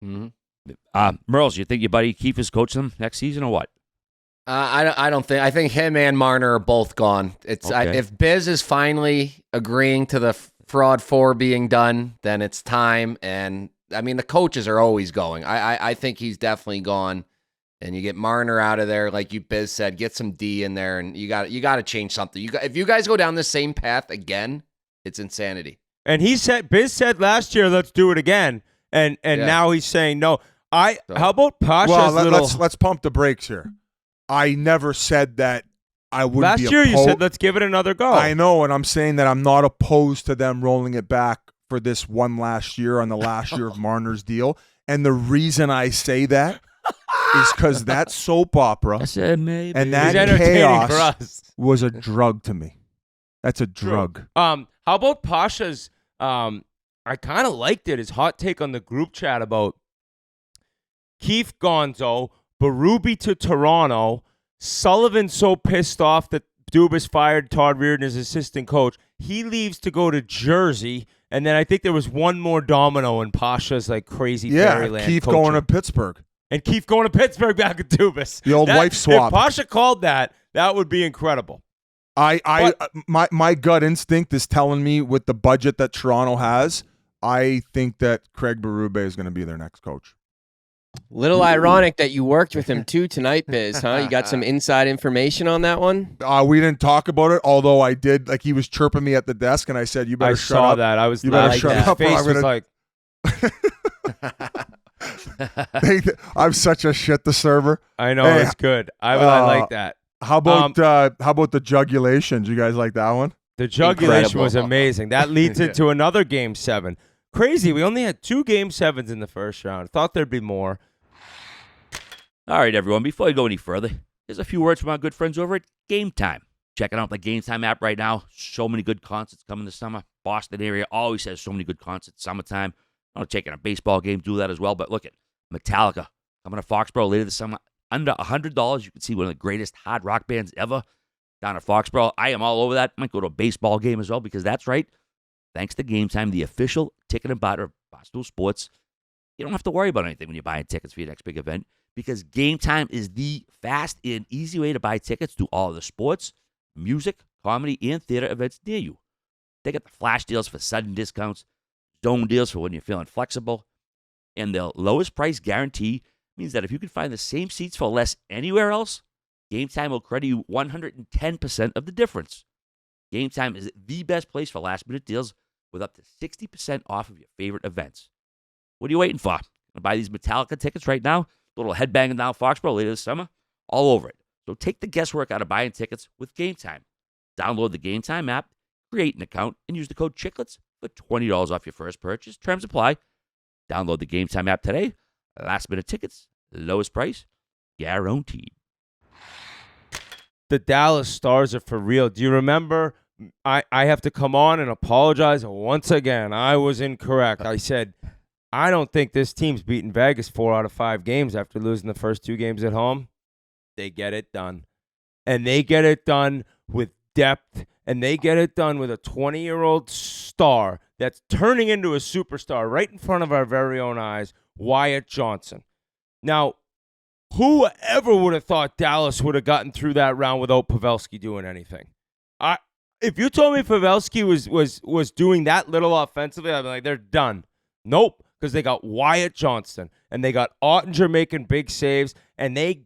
Mm-hmm. Merles, you think your buddy Keefe is coaching them next season or what? I don't think. I think him and Marner are both gone. Okay. If Biz is finally agreeing to the fraud 4 being done, then it's time. And I mean, the coaches are always going. I think he's definitely gone. And you get Marner out of there, like Biz said, get some D in there, and you got to change something. If you guys go down the same path again, it's insanity. And Biz said last year, let's do it again, and now he's saying no. How about Pasha's let's pump the brakes here. I never said that I wouldn't last be year opposed. you said let's give it another go. I know, and I'm saying that I'm not opposed to them rolling it back for this one last year on the last year of Marner's deal. And the reason I say that is because that soap opera I said maybe. and He's that entertaining chaos for us. was a drug to me. That's a drug. How about Pasha's? I kind of liked it. His hot take on the group chat about Keith Gonzo, Berube to Toronto, Sullivan so pissed off that Dubas fired Todd Reardon as assistant coach. He leaves to go to Jersey, and then I think there was one more domino in Pasha's like crazy fairyland. Keith coaching. going to Pittsburgh. And Keith going to Pittsburgh back at Dubas. The old wife swap. If Pasha called that would be incredible. My gut instinct is telling me with the budget that Toronto has, I think that Craig Berube is going to be their next coach. Little ironic that you worked with him too tonight, Biz, huh? You got some inside information on that one? We didn't talk about it, although I did. Like, he was chirping me at the desk, and I said, "You better shut saw up." that. I was You better like, shut his up, or face I'm was gonna- like, I'm such a shit server. I know, Hey, it's good. I like that. How about the jugulation? Do you guys like that one? The jugulation Incredible. was amazing. That leads into another Game 7. Crazy. We only had 2 Game 7s in the first round. Thought there'd be more. All right, everyone, before we go any further, here's a few words from our good friends over at Game Time. Checking out the Game Time app right now. So many good concerts coming this summer. Boston area always has so many good concerts. Summertime. I'm checking a baseball game, do that as well. But look at Metallica coming to Foxborough later this summer. Under $100, you can see one of the greatest hard rock bands ever down at Foxborough. I am all over that. Might go to a baseball game as well because that's right. Thanks to Game Time, the official ticket and buyer of Barstool Sports, you don't have to worry about anything when you're buying tickets for your next big event because Game Time is the fast and easy way to buy tickets to all of the sports, music, comedy, and theater events near you. They get the flash deals for sudden discounts, zone deals for when you're feeling flexible, and their lowest price guarantee means that if you can find the same seats for less anywhere else, Game Time will credit you 110% of the difference. Game Time is the best place for last-minute deals with up to 60% off of your favorite events. What are you waiting for? Buy these Metallica tickets right now. A little headbanging down Foxborough later this summer. All over it. So take the guesswork out of buying tickets with Game Time. Download the Game Time app, create an account, and use the code Chiclets for $20 off your first purchase. Terms apply. Download the Game Time app today. Last minute tickets, lowest price, guaranteed. the Dallas Stars are for real. Do you remember? I have to come on and apologize once again. I was incorrect. I said, I don't think this team's beaten Vegas 4 out of 5 games after losing the first 2 games at home. They get it done. And they get it done with depth, and they get it done with a 20-year-old star that's turning into a superstar right in front of our very own eyes, Wyatt Johnson. Now, whoever would have thought Dallas would have gotten through that round without Pavelski doing anything? If you told me Pavelski was doing that little offensively, I'd be like, they're done. Nope, because they got Wyatt Johnson, and they got Ottinger making big saves, and they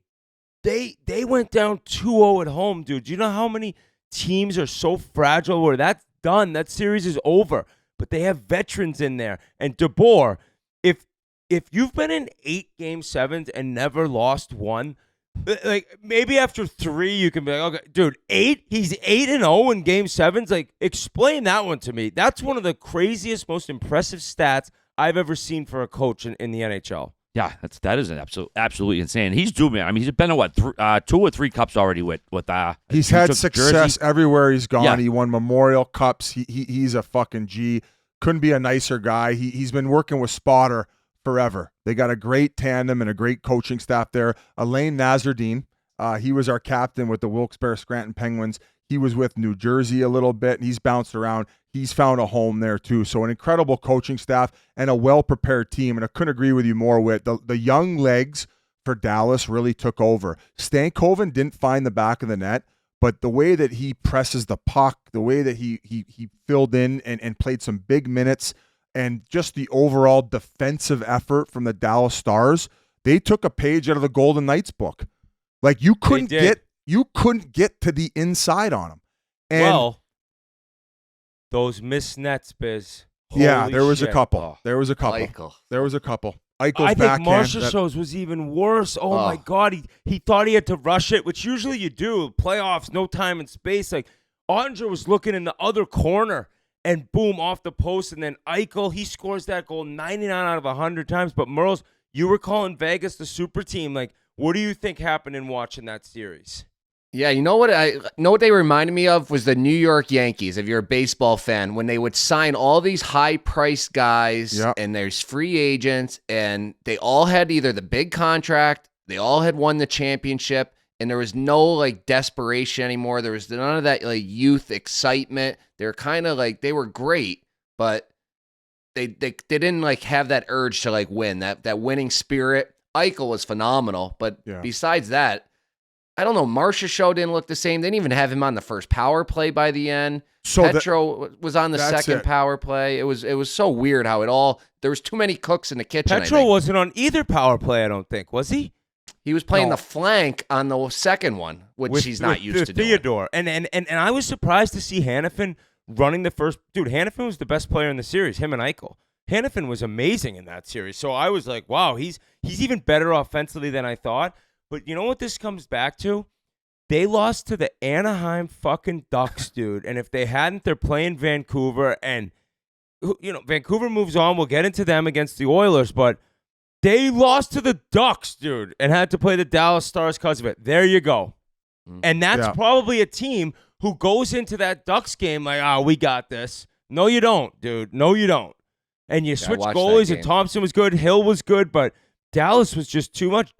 went down 2-0 at home, dude. Do you know how many teams are so fragile where that's done? That series is over. But they have veterans in there. And DeBoer, if you've been in 8 Game 7s and never lost one, like maybe after 3 you can be like, okay, dude, 8? He's 8-0 in Game 7s? Like, explain that one to me. That's one of the craziest, most impressive stats I've ever seen for a coach in the NHL. Yeah, that is absolutely insane. He's due, man. I mean, he's been to 2 or 3 cups already with he's had success Jersey. everywhere he's gone. Yeah. He won Memorial Cups. He's a fucking G. Couldn't be a nicer guy. He's been working with Spotter forever. They got a great tandem and a great coaching staff there. Alain Nasreddine, he was our captain with the Wilkes-Barre Scranton Penguins. He was with New Jersey a little bit, and he's bounced around. He's found a home there, too. So an incredible coaching staff and a well-prepared team. And I couldn't agree with you more, Whit. The young legs for Dallas really took over. Stankoven didn't find the back of the net, but the way that he presses the puck, the way that he filled in and played some big minutes, and just the overall defensive effort from the Dallas Stars, they took a page out of the Golden Knights book. Like, you couldn't get to the inside on them. And well, those missed nets, Biz. yeah, Holy there was shit. a couple. Oh. There was a couple. Eichel. There was a couple. Eichel's I think backhand, Marchessault's was even worse. Oh, my God. He thought he had to rush it, which usually you do. Playoffs, no time and space. Like, Ottinger was looking in the other corner, and boom, off the post. And then Eichel, he scores that goal 99 out of 100 times. But Merles, you were calling Vegas the super team. Like, what do you think happened in watching that series? Yeah, you know what they reminded me of was the New York Yankees, if you're a baseball fan, when they would sign all these high-priced guys, Yep. and there's free agents, and they all had either the big contract, they all had won the championship, and there was no, like, desperation anymore. There was none of that, like, youth excitement. They're kind of like, they were great, but they didn't, like, have that urge to, like, win, that winning spirit. Eichel was phenomenal, but besides that, I don't know. Marchessault didn't look the same. They didn't even have him on the first power play by the end. So Petro was on the second power play. It was so weird how there was too many cooks in the kitchen. Petro wasn't on either power play, I don't think, was he? He was playing the flank on the second one, which he's not used to doing. Theodore. And I was surprised to see Hannafin running the first. Dude, Hannafin was the best player in the series, him and Eichel. Hannafin was amazing in that series. So I was like, wow, he's even better offensively than I thought. But you know what this comes back to? They lost to the Anaheim fucking Ducks, dude. And if they hadn't, they're playing Vancouver. And, you know, Vancouver moves on. We'll get into them against the Oilers. But they lost to the Ducks, dude, and had to play the Dallas Stars because of it. There you go. And that's probably a team who goes into that Ducks game like, we got this. No, you don't, dude. No, you don't. And you switch goalies, and Thompson was good. Hill was good, but Dallas was just too much.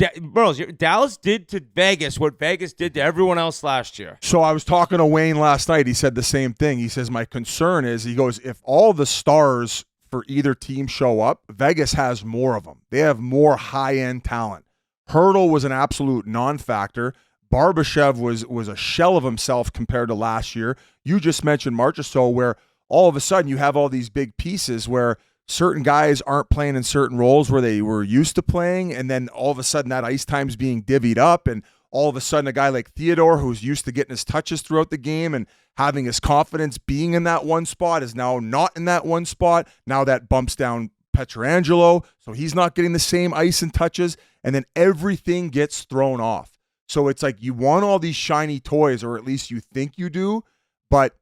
Dallas did to Vegas what Vegas did to everyone else last year. So I was talking to Wayne last night. He said the same thing. He says, my concern is, he goes, if all the stars for either team show up, Vegas has more of them. They have more high-end talent. Hurdle was an absolute non-factor. Barbashev was a shell of himself compared to last year. You just mentioned Marchessault, where all of a sudden you have all these big pieces where certain guys aren't playing in certain roles where they were used to playing, and then all of a sudden that ice time's being divvied up, and all of a sudden a guy like Theodore, who's used to getting his touches throughout the game and having his confidence being in that one spot, is now not in that one spot. Now that bumps down Pietrangelo, so he's not getting the same ice and touches, and then everything gets thrown off. So it's like you want all these shiny toys, or at least you think you do, but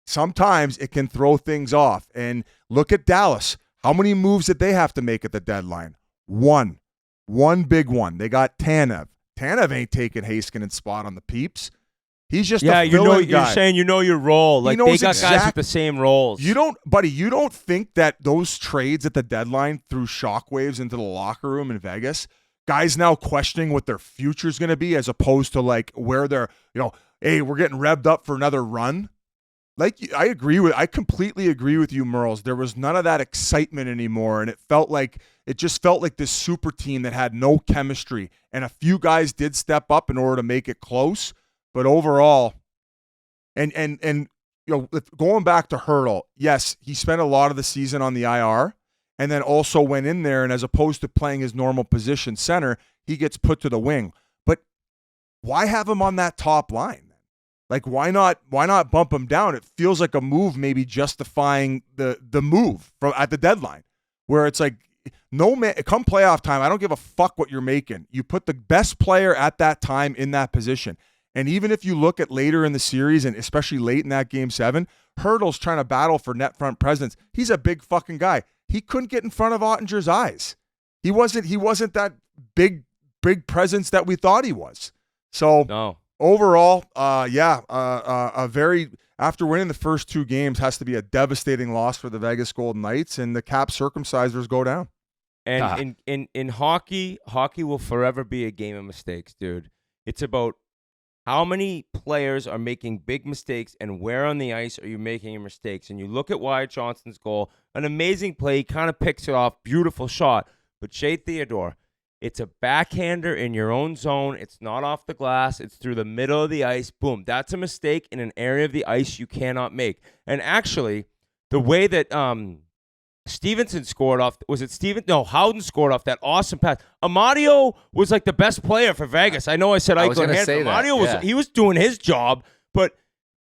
sometimes it can throw things off. And look at Dallas. How many moves did they have to make at the deadline? One big one. They got Tanev. Tanev ain't taking Haskinen's spot on the Peeps. He's just Yeah, a fill-in you're guy. saying you know your role. Like, they knows got guys with the same roles. You don't think that those trades at the deadline threw shockwaves into the locker room in Vegas? Guys now questioning what their future's going to be as opposed to like where they're, hey, we're getting revved up for another run. Like, I completely agree with you, Merles. There was none of that excitement anymore, and it just felt like this super team that had no chemistry, and a few guys did step up in order to make it close, but overall, and going back to Hurdle, yes, he spent a lot of the season on the IR, and then also went in there, and as opposed to playing his normal position center, he gets put to the wing. But why have him on that top line? Like, why not bump him down? It feels like a move maybe justifying the move at the deadline, where it's like, no man, come playoff time, I don't give a fuck what you're making. You put the best player at that time in that position. And even if you look at later in the series, and especially late in that Game 7, Hurdle's trying to battle for net front presence. He's a big fucking guy. He couldn't get in front of Ottinger's eyes. He wasn't that big presence that we thought he was. So No. Overall, after winning the first 2 games has to be a devastating loss for the Vegas Golden Knights, and the Cap circumcisers go down. And in hockey will forever be a game of mistakes, dude. It's about how many players are making big mistakes and where on the ice are you making your mistakes. And you look at Wyatt Johnston's goal, an amazing play. He kind of picks it off, beautiful shot. But Shea Theodore, it's a backhander in your own zone. It's not off the glass. It's through the middle of the ice. Boom. That's a mistake in an area of the ice you cannot make. And actually, the way that Stevenson scored off, Howden scored off that awesome pass. Amadio was like the best player for Vegas. I know I said I was going to Eichel say that. Amadio he was doing his job, but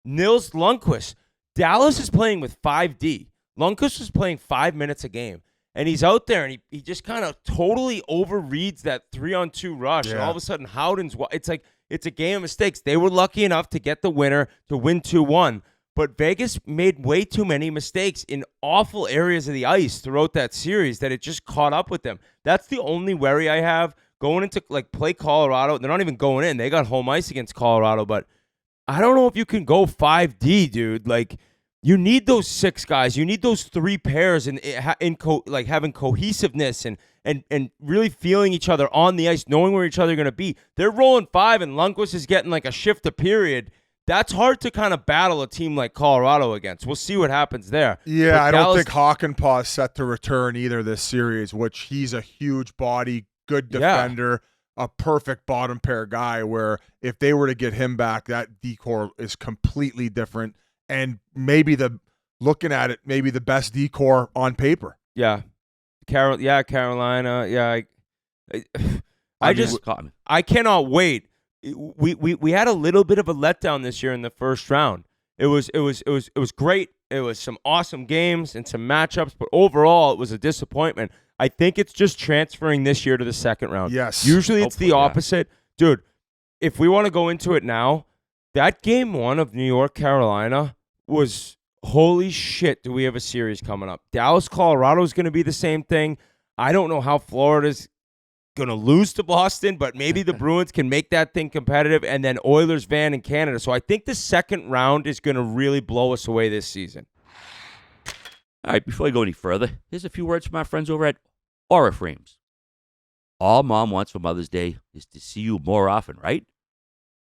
Nils Lundqvist, Dallas is playing with 5D. Lundqvist is playing 5 minutes a game. And he's out there, and he just kind of totally overreads that 3-on-2 rush. And all of a sudden, Howden's – it's like it's a game of mistakes. They were lucky enough to get the winner to win 2-1. But Vegas made way too many mistakes in awful areas of the ice throughout that series that it just caught up with them. That's the only worry I have going into, like, play Colorado. They're not even going in. They got home ice against Colorado. But I don't know if you can go 5D, dude. Like – you need those 6 guys. You need those 3 pairs and having cohesiveness and really feeling each other on the ice, knowing where each other are going to be. They're rolling 5 and Lundqvist is getting like a shift of period. That's hard to kind of battle a team like Colorado against. We'll see what happens there. Yeah, I don't think Hakanpää is set to return either this series, which he's a huge body, good defender, a perfect bottom pair guy where if they were to get him back, that decor is completely different. And maybe looking at it, maybe the best decor on paper. Yeah. Carolina. Yeah. I cannot wait. We had a little bit of a letdown this year in the first round. It was great. It was some awesome games and some matchups, but overall it was a disappointment. I think it's just transferring this year to the second round. Yes. Usually it's the opposite. Dude, if we want to go into it now, that game 1 of New York, Carolina was holy shit. Do we have a series coming up? Dallas, Colorado is going to be the same thing. I don't know how Florida's going to lose to Boston, but maybe the Bruins can make that thing competitive, and then Oilers, Van in Canada. So I think the second round is going to really blow us away this season. All right, before I go any further, here's a few words from our friends over at Aura Frames. All Mom wants for Mother's Day is to see you more often, right?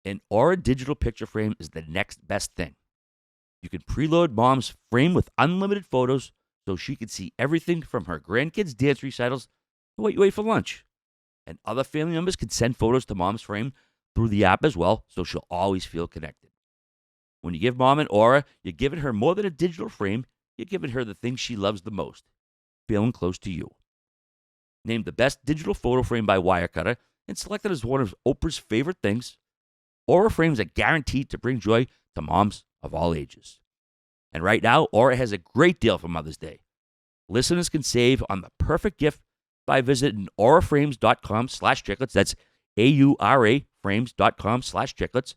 An Aura digital picture frame is the next best thing. You can preload Mom's frame with unlimited photos so she can see everything from her grandkids' dance recitals to what you ate for lunch. And other family members can send photos to Mom's frame through the app as well, so she'll always feel connected. When you give Mom an Aura, you're giving her more than a digital frame. You're giving her the thing she loves the most, feeling close to you. Named the best digital photo frame by Wirecutter and selected as one of Oprah's favorite things, Aura frames are guaranteed to bring joy to moms of all ages. And right now, Aura has a great deal for Mother's Day. Listeners can save on the perfect gift by visiting auraframes.com/chiclets. That's AURA frames.com/chiclets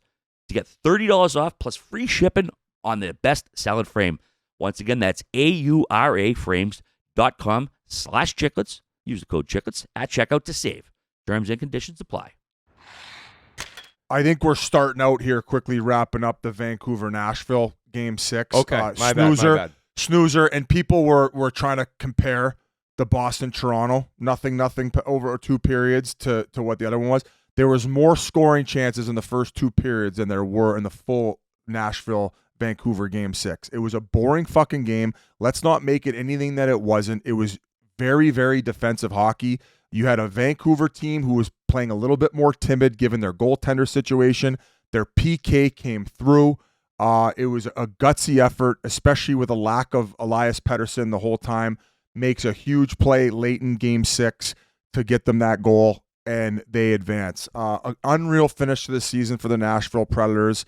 to get $30 off plus free shipping on their best salad frame. Once again, that's auraframes.com/chiclets. Use the code chiclets at checkout to save. Terms and conditions apply. I think we're starting out here quickly wrapping up the Vancouver-Nashville Game 6. Okay, my bad. Snoozer, and people were trying to compare the Boston-Toronto, nothing over 2 periods to what the other one was. There was more scoring chances in the first 2 periods than there were in the full Nashville-Vancouver Game 6. It was a boring fucking game. Let's not make it anything that it wasn't. It was very, very defensive hockey. You had a Vancouver team who was playing a little bit more timid given their goaltender situation. Their PK came through. It was a gutsy effort, especially with a lack of Elias Pettersson the whole time. Makes a huge play late in Game 6 to get them that goal, and they advance. An unreal finish to the season for the Nashville Predators.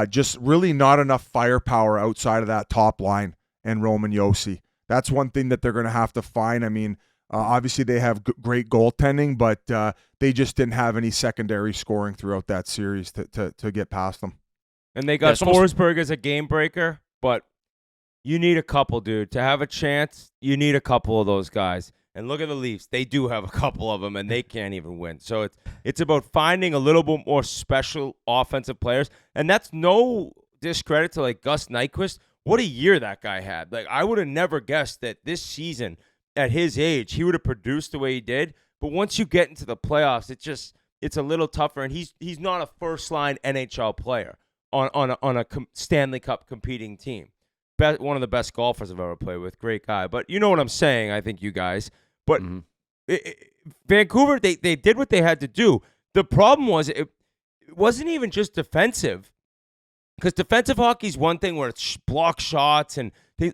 Just really not enough firepower outside of that top line and Roman Josi. That's one thing that they're going to have to find. I mean, obviously they have great goaltending, but they just didn't have any secondary scoring throughout that series to get past them. And they got Forsberg as a game breaker, but you need a couple, dude. To have a chance, you need a couple of those guys. And look at the Leafs. They do have a couple of them, and they can't even win. So it's about finding a little bit more special offensive players. And that's no discredit to, like, Gus Nyquist. What a year that guy had. Like, I would have never guessed that this season, at his age, he would have produced the way he did. But once you get into the playoffs, it's a little tougher. And he's not a first-line NHL player on a Stanley Cup competing team. One of the best golfers I've ever played with. Great guy. But you know what I'm saying, I think, you guys. But Vancouver, they did what they had to do. The problem was it wasn't even just defensive. Because defensive hockey is one thing where it's block shots and I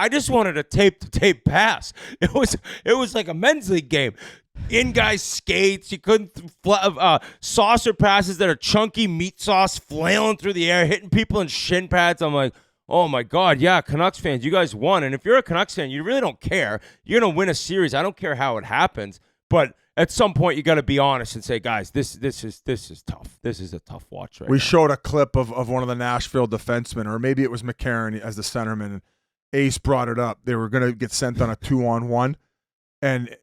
just wanted a tape-to-tape pass. It was like a men's league game. In guys' skates, you couldn't saucer passes that are chunky meat sauce flailing through the air, hitting people in shin pads. I'm like, oh my God, yeah, Canucks fans, you guys won. And if you're a Canucks fan, you really don't care. You're gonna win a series. I don't care how it happens, but at some point you got to be honest and say, guys, this is tough. This is a tough watch right now. We showed a clip of one of the Nashville defensemen, or maybe it was McCarron as the centerman, and Ace brought it up. They were going to get sent on a 2-on-1, and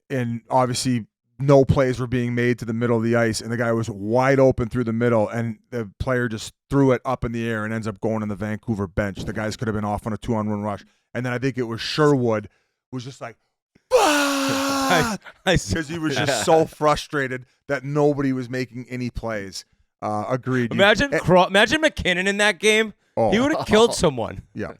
obviously no plays were being made to the middle of the ice, and the guy was wide open through the middle, and the player just threw it up in the air and ends up going on the Vancouver bench. The guys could have been off on a 2-on-1 rush. And then I think it was Sherwood was just like, because he was just so frustrated that nobody was making any plays. Agreed. Imagine McKinnon in that game. Oh. He would have killed someone. Yeah.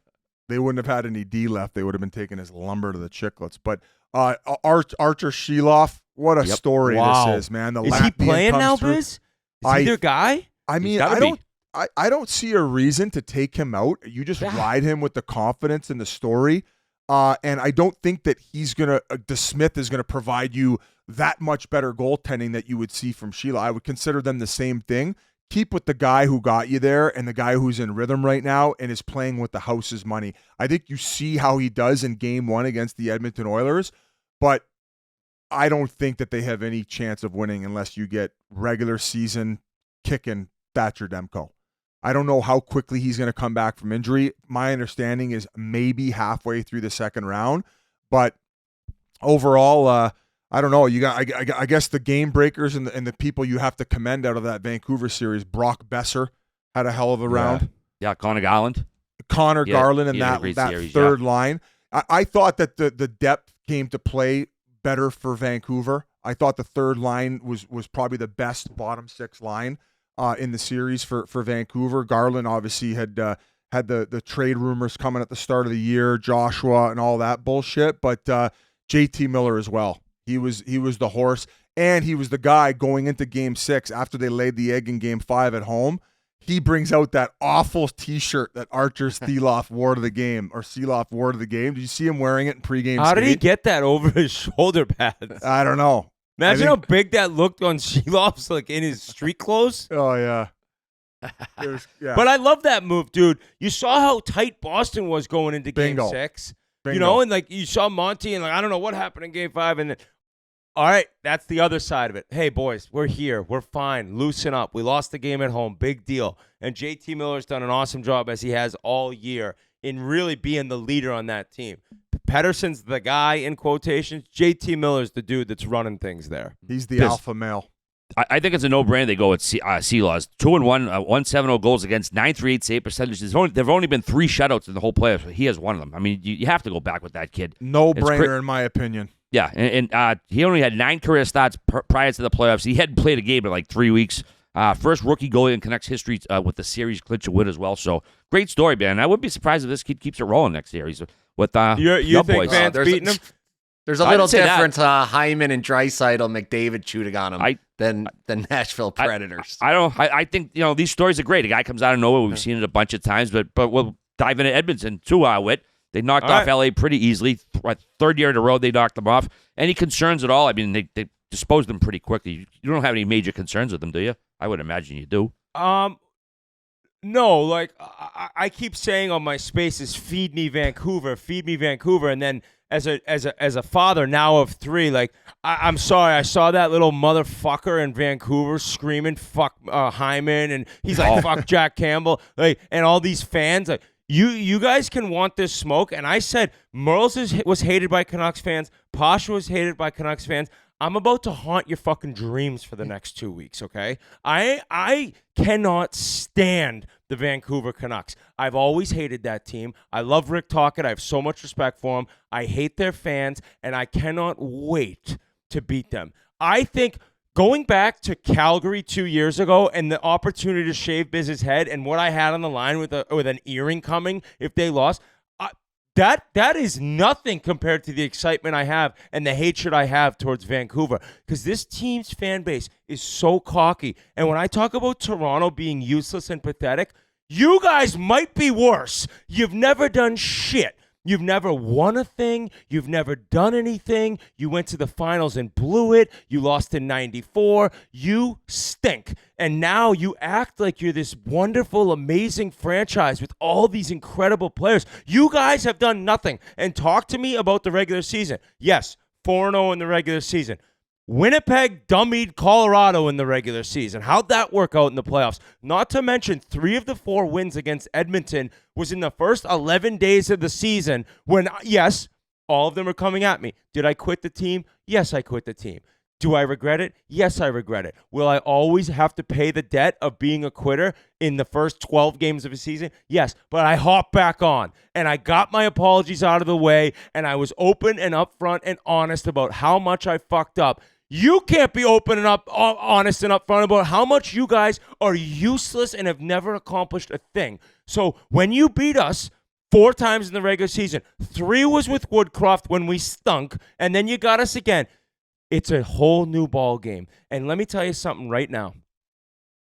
They wouldn't have had any D left. They would have been taking his lumber to the Chiclets. But Archer Sheloff, what a story this is, man. Is he playing now, Biz? Is he their guy? I mean, I don't see a reason to take him out. You just ride him with the confidence in the story. And I don't think that DeSmith is going to provide you that much better goaltending that you would see from Sheila. I would consider them the same thing. Keep with the guy who got you there and the guy who's in rhythm right now and is playing with the house's money. I think you see how he does in Game 1 against the Edmonton Oilers, but I don't think that they have any chance of winning unless you get regular season kicking Thatcher Demko. I don't know how quickly he's going to come back from injury. My understanding is maybe halfway through the second round, but overall, I don't know. You got, I guess, the game breakers and the people you have to commend out of that Vancouver series. Brock Besser had a hell of a round. Yeah, Connor Garland. Garland in that series, third line. I thought that the depth came to play better for Vancouver. I thought the third line was probably the best bottom six line in the series for Vancouver. Garland obviously had the trade rumors coming at the start of the year, Joshua and all that bullshit, but JT Miller as well. He was the horse, and he was the guy going into Game 6 after they laid the egg in Game 5 at home. He brings out that awful T-shirt that Archer Seeloff wore to the game, or Seeloff wore to the game. Did you see him wearing it in pregame? How did he get that over his shoulder pads? I don't know. Imagine how big that looked on Sheloff's, like in his street clothes. Oh yeah. But I love that move, dude. You saw how tight Boston was going into Game 6. Bingo. You know, and like you saw Monty, and like I don't know what happened in Game 5, and then all right, that's the other side of it. Hey boys, we're here, we're fine. Loosen up. We lost the game at home, big deal. And JT Miller's done an awesome job as he has all year in really being the leader on that team. Pettersson's the guy in quotations. JT Miller's the dude that's running things there. He's the alpha male. I think it's a no-brainer. They go with C-Laws. 2-1, 170 goals against, 9.38 save percentage. There've only been 3 shutouts in the whole playoffs. He has one of them. I mean, you have to go back with that kid. No brainer, in my opinion. Yeah, and he only had 9 career starts prior to the playoffs. He hadn't played a game in like 3 weeks. First rookie goalie in Canucks history with the series clinch a win as well. So great story, man. I wouldn't be surprised if this kid keeps it rolling next series with you think boys. Vance beating him? There's a little difference. Hyman and Draisaitl, McDavid shooting on him than the Nashville Predators. I think these stories are great. A guy comes out of nowhere. We've seen it a bunch of times, but we'll dive into Edmonton too. Whit. They knocked off LA pretty easily. Third year in a row, they knocked them off. Any concerns at all? I mean, they disposed them pretty quickly. You don't have any major concerns with them, do you? I would imagine you do. No, like I keep saying on my spaces, feed me Vancouver, and then as a father now of 3, like I'm sorry, I saw that little motherfucker in Vancouver screaming fuck Hyman, and he's like fuck Jack Campbell, like, and all these fans like. You guys can want this smoke, and I said Merles was hated by Canucks fans, Pasha was hated by Canucks fans. I'm about to haunt your fucking dreams for the next 2 weeks, okay? I cannot stand the Vancouver Canucks. I've always hated that team. I love Rick Tocchet. I have so much respect for him. I hate their fans, and I cannot wait to beat them. I think going back to Calgary 2 years ago and the opportunity to shave Biz's head and what I had on the line with an earring coming if they lost, that is nothing compared to the excitement I have and the hatred I have towards Vancouver, because this team's fan base is so cocky. And when I talk about Toronto being useless and pathetic, you guys might be worse. You've never done shit. You've never won a thing. You've never done anything. You went to the finals and blew it. You lost in 94. You stink. And now you act like you're this wonderful, amazing franchise with all these incredible players. You guys have done nothing. And talk to me about the regular season. Yes, 4-0 in the regular season. Winnipeg dummied Colorado in the regular season. How'd that work out in the playoffs? Not to mention 3 of the 4 wins against Edmonton was in the first 11 days of the season when, yes, all of them are coming at me. Did I quit the team? Yes, I quit the team. Do I regret it? Yes, I regret it. Will I always have to pay the debt of being a quitter in the first 12 games of a season? Yes, but I hopped back on, and I got my apologies out of the way, and I was open and upfront and honest about how much I fucked up. You can't be open and honest and upfront about how much you guys are useless and have never accomplished a thing. So when you beat us 4 times in the regular season, 3 was with Woodcroft when we stunk, and then you got us again. It's a whole new ball game. And let me tell you something right now.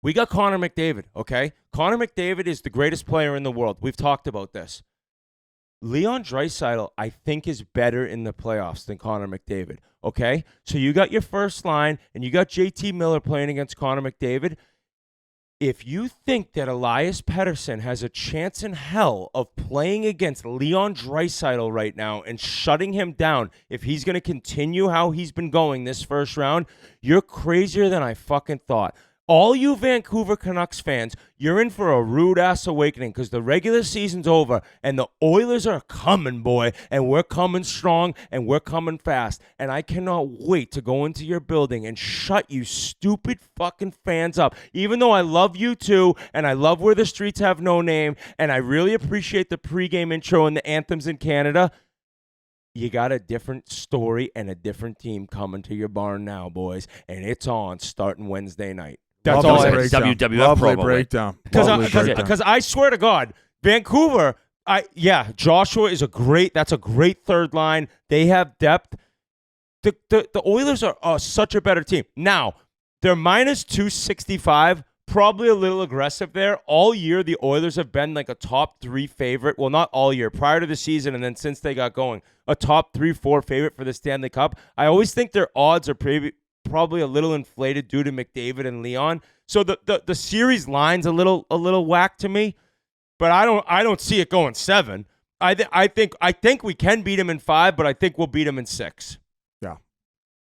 We got Connor McDavid, okay? Connor McDavid is the greatest player in the world. We've talked about this. Leon Draisaitl, I think, is better in the playoffs than Connor McDavid, okay? So you got your first line, and you got JT Miller playing against Connor McDavid. If you think that Elias Pettersson has a chance in hell of playing against Leon Draisaitl right now and shutting him down, if he's going to continue how he's been going this first round, you're crazier than I fucking thought. All you Vancouver Canucks fans, you're in for a rude-ass awakening because the regular season's over and the Oilers are coming, boy, and we're coming strong and we're coming fast. And I cannot wait to go into your building and shut you stupid fucking fans up, even though I love you too and I love Where the Streets Have No Name and I really appreciate the pregame intro and the anthems in Canada. You got a different story and a different team coming to your barn now, boys, and it's on starting Wednesday night. That's all I have. WWF Lovely promo. breakdown. Because I swear to God, Vancouver, Joshua is that's a great third line. They have depth. The Oilers are such a better team. Now, they're minus 265, probably a little aggressive there. All year, the Oilers have been like a top 3 favorite. Well, not all year, prior to the season, and then since they got going, a top 3-4 favorite for the Stanley Cup. I always think their odds are probably a little inflated due to McDavid and Leon. So the series line's a little whack to me, but I don't see it going 7. I think we can beat him in 5, but I think we'll beat him in 6. Yeah.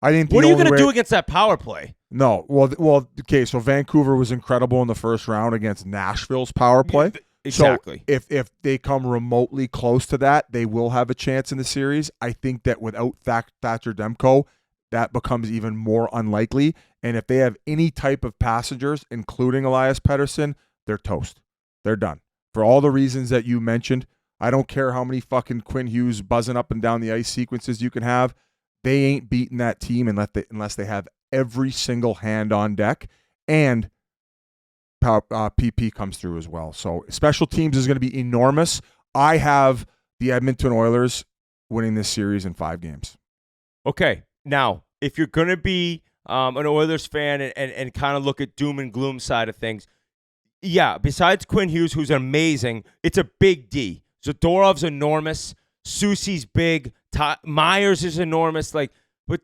I think what are you going to do against that power play? No. Well, okay, so Vancouver was incredible in the first round against Nashville's power play. Exactly. So if they come remotely close to that, they will have a chance in the series. I think that without Thatcher Demko, that becomes even more unlikely. And if they have any type of passengers, including Elias Pettersson, they're toast. They're done. For all the reasons that you mentioned, I don't care how many fucking Quinn Hughes buzzing up and down the ice sequences you can have. They ain't beating that team unless they have every single hand on deck. And PP comes through as well. So special teams is going to be enormous. I have the Edmonton Oilers winning this series in 5 games. Okay, now, if you're going to be an Oilers fan and kind of look at doom and gloom side of things, yeah, besides Quinn Hughes, who's amazing, it's a big D. Zadorov's enormous. Soucy's big. Myers is enormous. But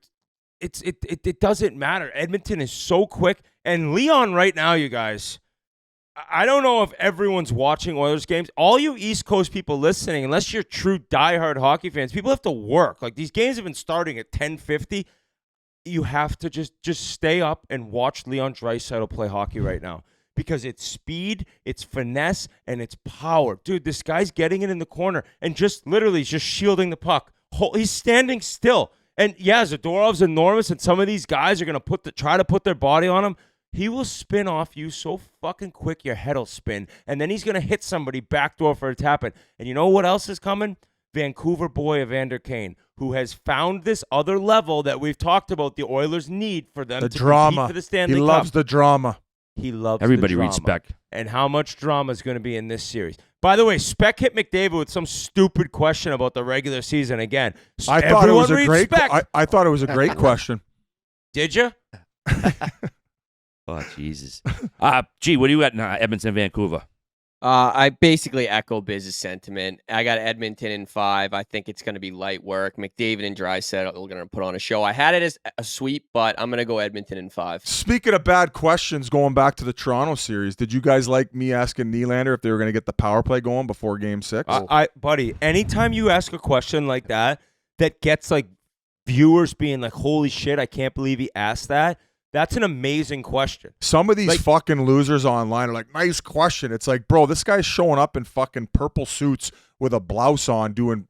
it doesn't matter. Edmonton is so quick. And Leon right now, you guys, I don't know if everyone's watching Oilers games. All you East Coast people listening, unless you're true diehard hockey fans, people have to work. Like, these games have been starting at 10:50. You have to just stay up and watch Leon Draisaitl play hockey right now. Because it's speed, it's finesse, and it's power. Dude, this guy's getting it in the corner and just literally just shielding the puck. He's standing still. And yeah, Zadorov's enormous, and some of these guys are going to try to put their body on him. He will spin off you so fucking quick your head will spin, and then he's going to hit somebody backdoor for a tap-in. And you know what else is coming? Vancouver boy Evander Kane, who has found this other level that we've talked about the Oilers need for them to compete for the Stanley Cup. He loves the drama. He loves Everybody the drama. reads Spec. And how much drama is going to be in this series. By the way, Spec hit McDavid with some stupid question about the regular season again. I thought it was a great I thought it was a great question. Did you? Oh, Jesus. Gee, what do you got in Edmonton, Vancouver? I basically echo Biz's sentiment. I got Edmonton in 5. I think it's going to be light work. McDavid and Draisaitl are going to put on a show. I had it as a sweep, but I'm going to go Edmonton in 5. Speaking of bad questions, going back to the Toronto series, did you guys like me asking Nylander if they were going to get the power play going before Game 6? Buddy, anytime you ask a question like that gets like viewers being like, holy shit, I can't believe he asked that. That's an amazing question. Some of these fucking losers online are like, nice question. It's like, bro, this guy's showing up in fucking purple suits with a blouse on doing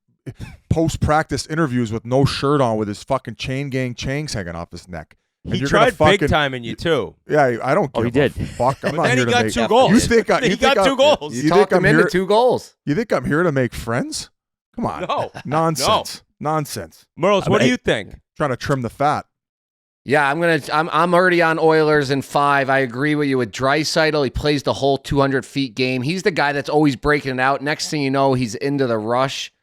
post-practice interviews with no shirt on with his fucking chain gang chains hanging off his neck. And he tried big timing you too. Yeah, I don't give he did. a fuck. I'm not then here he to got make 2 goals. You think he got 2 goals. You talked him into 2 goals. You think I'm here to make friends? Come on. No. Nonsense. Nonsense. Merles, what do you think? Trying to trim the fat. Yeah, I'm already on Oilers in 5. I agree with you with Draisaitl. He plays the whole 200 feet game. He's the guy that's always breaking it out. Next thing you know, he's into the rush.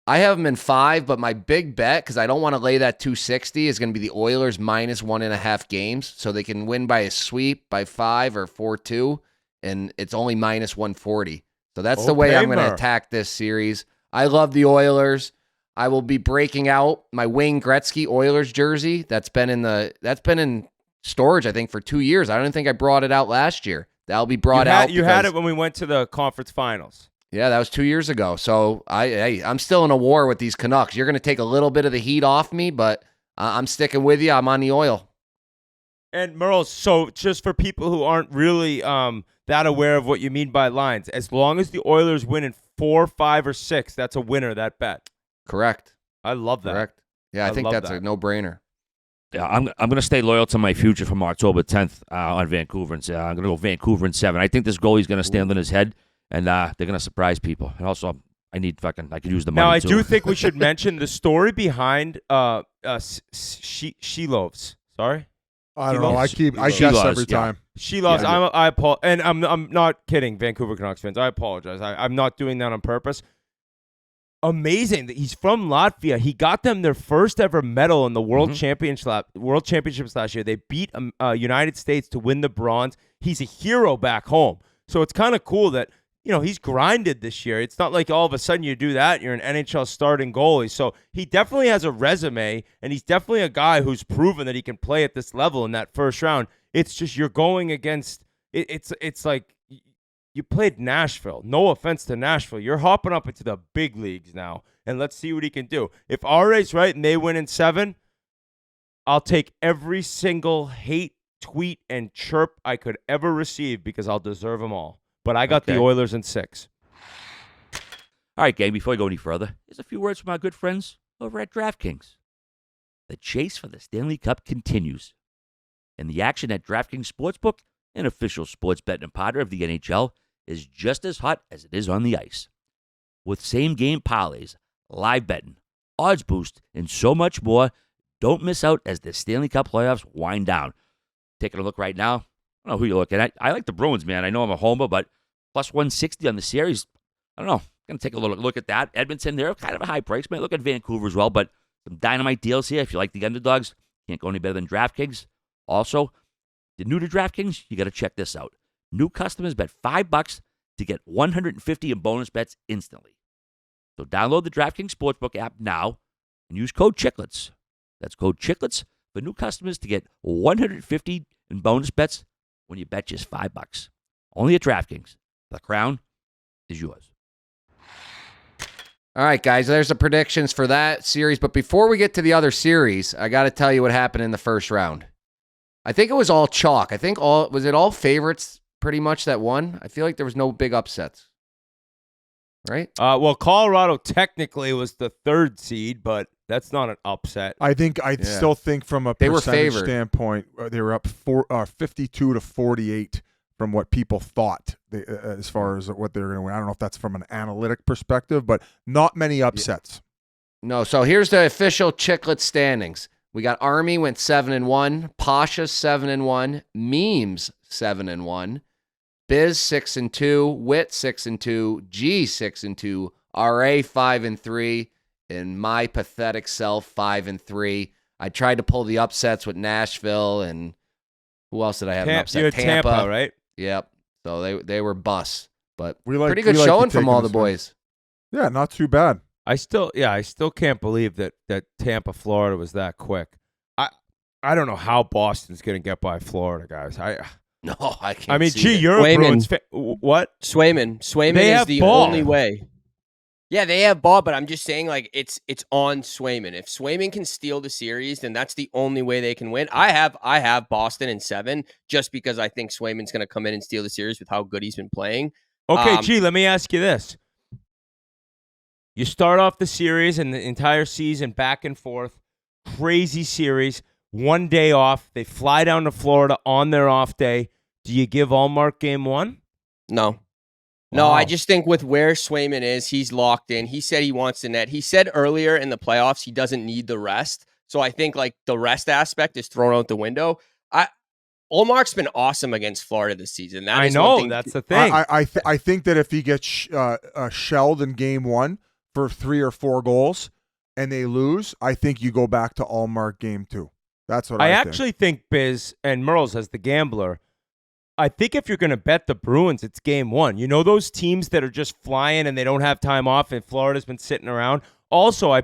I have him in 5, but my big bet, because I don't want to lay that 260, is going to be the Oilers minus 1.5 games, so they can win by a sweep by 5 or 4-2, and it's only minus 140. So that's the way I'm going to attack this series. I love the Oilers. I will be breaking out my Wayne Gretzky Oilers jersey. That's been in storage, I think, for 2 years. I don't think I brought it out last year. That'll be brought out. You had it when we went to the conference finals. Yeah, that was 2 years ago. So I'm still in a war with these Canucks. You're going to take a little bit of the heat off me, but I'm sticking with you. I'm on the oil. And Merle, so just for people who aren't really that aware of what you mean by lines, as long as the Oilers win in 4, 5, or 6, that's a winner, that bet. Correct. I love that. Correct. Yeah, I think that's a no-brainer. Yeah, I'm going to stay loyal to my future from October 10th on Vancouver. And I'm going to go Vancouver in 7. I think this goalie's going to stand on his head, and they're going to surprise people. And also, I could use the money. Now, I too. do think we should mention the story behind Shelovs. Sorry? I don't know. I guess every time. Shelovs. Yeah. I'm not kidding, Vancouver Canucks fans. I apologize. I'm not doing that on purpose. Amazing that he's from Latvia. He got them their first ever medal in the World Championships last year. They beat United States to win the bronze. He's a hero back home. So it's kind of cool that, he's grinded this year. It's not like all of a sudden you do that, you're an NHL starting goalie. So he definitely has a resume, and he's definitely a guy who's proven that he can play at this level in that first round. It's just you're going against it's like you played Nashville. No offense to Nashville. You're hopping up into the big leagues now, and let's see what he can do. If RA's right and they win in 7, I'll take every single hate, tweet, and chirp I could ever receive because I'll deserve them all. But I got the Oilers in 6. All right, gang, before I go any further, here's a few words from our good friends over at DraftKings. the chase for the Stanley Cup continues. And the action at DraftKings Sportsbook, an official sports betting partner of the NHL, is just as hot as it is on the ice. With same-game parlays, live betting, odds boost, and so much more, don't miss out as the Stanley Cup playoffs wind down. Taking a look right now, I don't know who you're looking at. I like the Bruins, man. I know I'm a homer, but plus 160 on the series. I don't know. Going to take a little look at that. Edmonton, they're kind of a high price. Might look at Vancouver as well, but some dynamite deals here. If you like the underdogs, can't go any better than DraftKings. Also, if you're new to DraftKings, you got to check this out. New customers bet $5 to get $150 in bonus bets instantly. So download the DraftKings Sportsbook app now and use code Chiclets. That's code Chiclets for new customers to get $150 in bonus bets when you bet just $5. Only at DraftKings. The crown is yours. All right, guys, there's the predictions for that series. But before we get to the other series, I got to tell you what happened in the first round. I think it was all chalk. Was it all favorites pretty much that won? I feel like there was no big upsets. Right? Well, Colorado technically was the 3rd seed, but that's not an upset. I still think from a They were percentage favored. standpoint, they were up 52 to 48 from what people thought as far as what they're going to win. I don't know if that's from an analytic perspective, but not many upsets. No, so here's the official Chiclet standings. We got Army went 7-1, Pasha 7-1, Memes 7-1, Biz 6-2, Whit 6-2, G 6-2, RA 5-3, and my pathetic self 5-3. I tried to pull the upsets with Nashville, and who else did I have an upset? You're Tampa, right? Yep. So they were busts, but We like- pretty good we like showing you from taking all the this one. boys. Yeah, not too bad. I still can't believe that Tampa, Florida was that quick. I don't know how Boston's going to get by Florida, guys. No, I can't. I mean, see gee, it. you're a Swayman. Bruins fan. What? Swayman They is have the ball. only way. Yeah, they have ball, but I'm just saying, like, it's on Swayman. If Swayman can steal the series, then that's the only way they can win. I have Boston in 7 just because I think Swayman's going to come in and steal the series with how good he's been playing. Okay, let me ask you this. You start off the series and the entire season back and forth, crazy series, one day off. They fly down to Florida on their off day. Do you give Allmark game 1? No. No, Wow. I just think with where Swayman is, he's locked in. He said he wants the net. He said earlier in the playoffs he doesn't need the rest. So I think like the rest aspect is thrown out the window. Allmark's been awesome against Florida this season. That I is one know, thing. that's the thing. I think that if he gets shelled in game 1 for 3 or 4 goals and they lose, I think you go back to Allmark game 2. That's what I think. actually think Biz and Merles as the gambler, I think if you're going to bet the Bruins, it's game 1. You know those teams that are just flying and they don't have time off and Florida's been sitting around? Also, I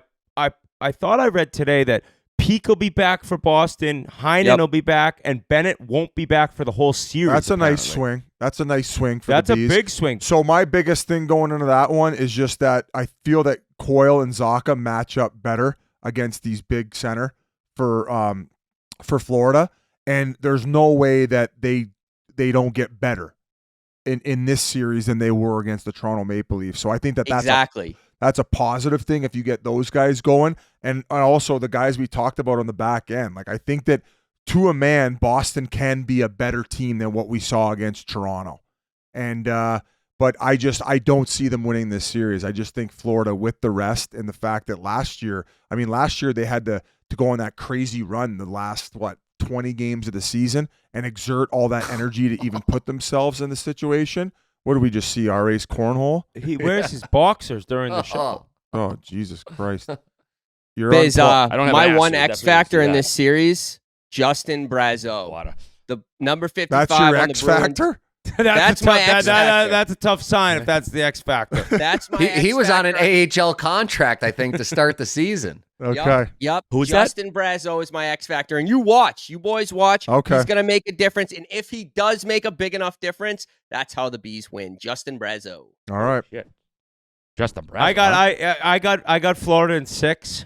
thought I read today that Peake will be back for Boston, Heinen will be back, and Bennett won't be back for the whole series. That's a nice apparently. swing. That's a nice swing for That's the a Bees. big swing. So my biggest thing going into that one is just that I feel that Coyle and Zaka match up better against these big center for Florida, and there's no way that they don't get better in this series than they were against the Toronto Maple Leafs. So I think that's Exactly. that's a positive thing if you get those guys going, and also the guys we talked about on the back end. Like I think that to a man, Boston can be a better team than what we saw against Toronto, and but I don't see them winning this series. I just think Florida with the rest and the fact that last year they had to go on that crazy run the last 20 games of the season and exert all that energy to even put themselves in the situation. What did we just see? RA's cornhole? He wears his boxers during the show. Oh, Jesus Christ. You're Biz, I don't have my an ass, one so X definitely factor see in that. this series, Justin Brazeau. Water. The number 55 That's your on X the Bruins. factor? That's my X factor. That's a tough sign if that's the X factor. That's my He was on an X-factor. AHL contract, I think, to start the season. Okay. Yep. Who's that? Justin Brazeau is my X factor, and you boys watch. Okay. He's gonna make a difference, and if he does make a big enough difference, that's how the Bees win. Justin Brazeau. All right. Shit. Justin Brazeau. I got Florida in 6.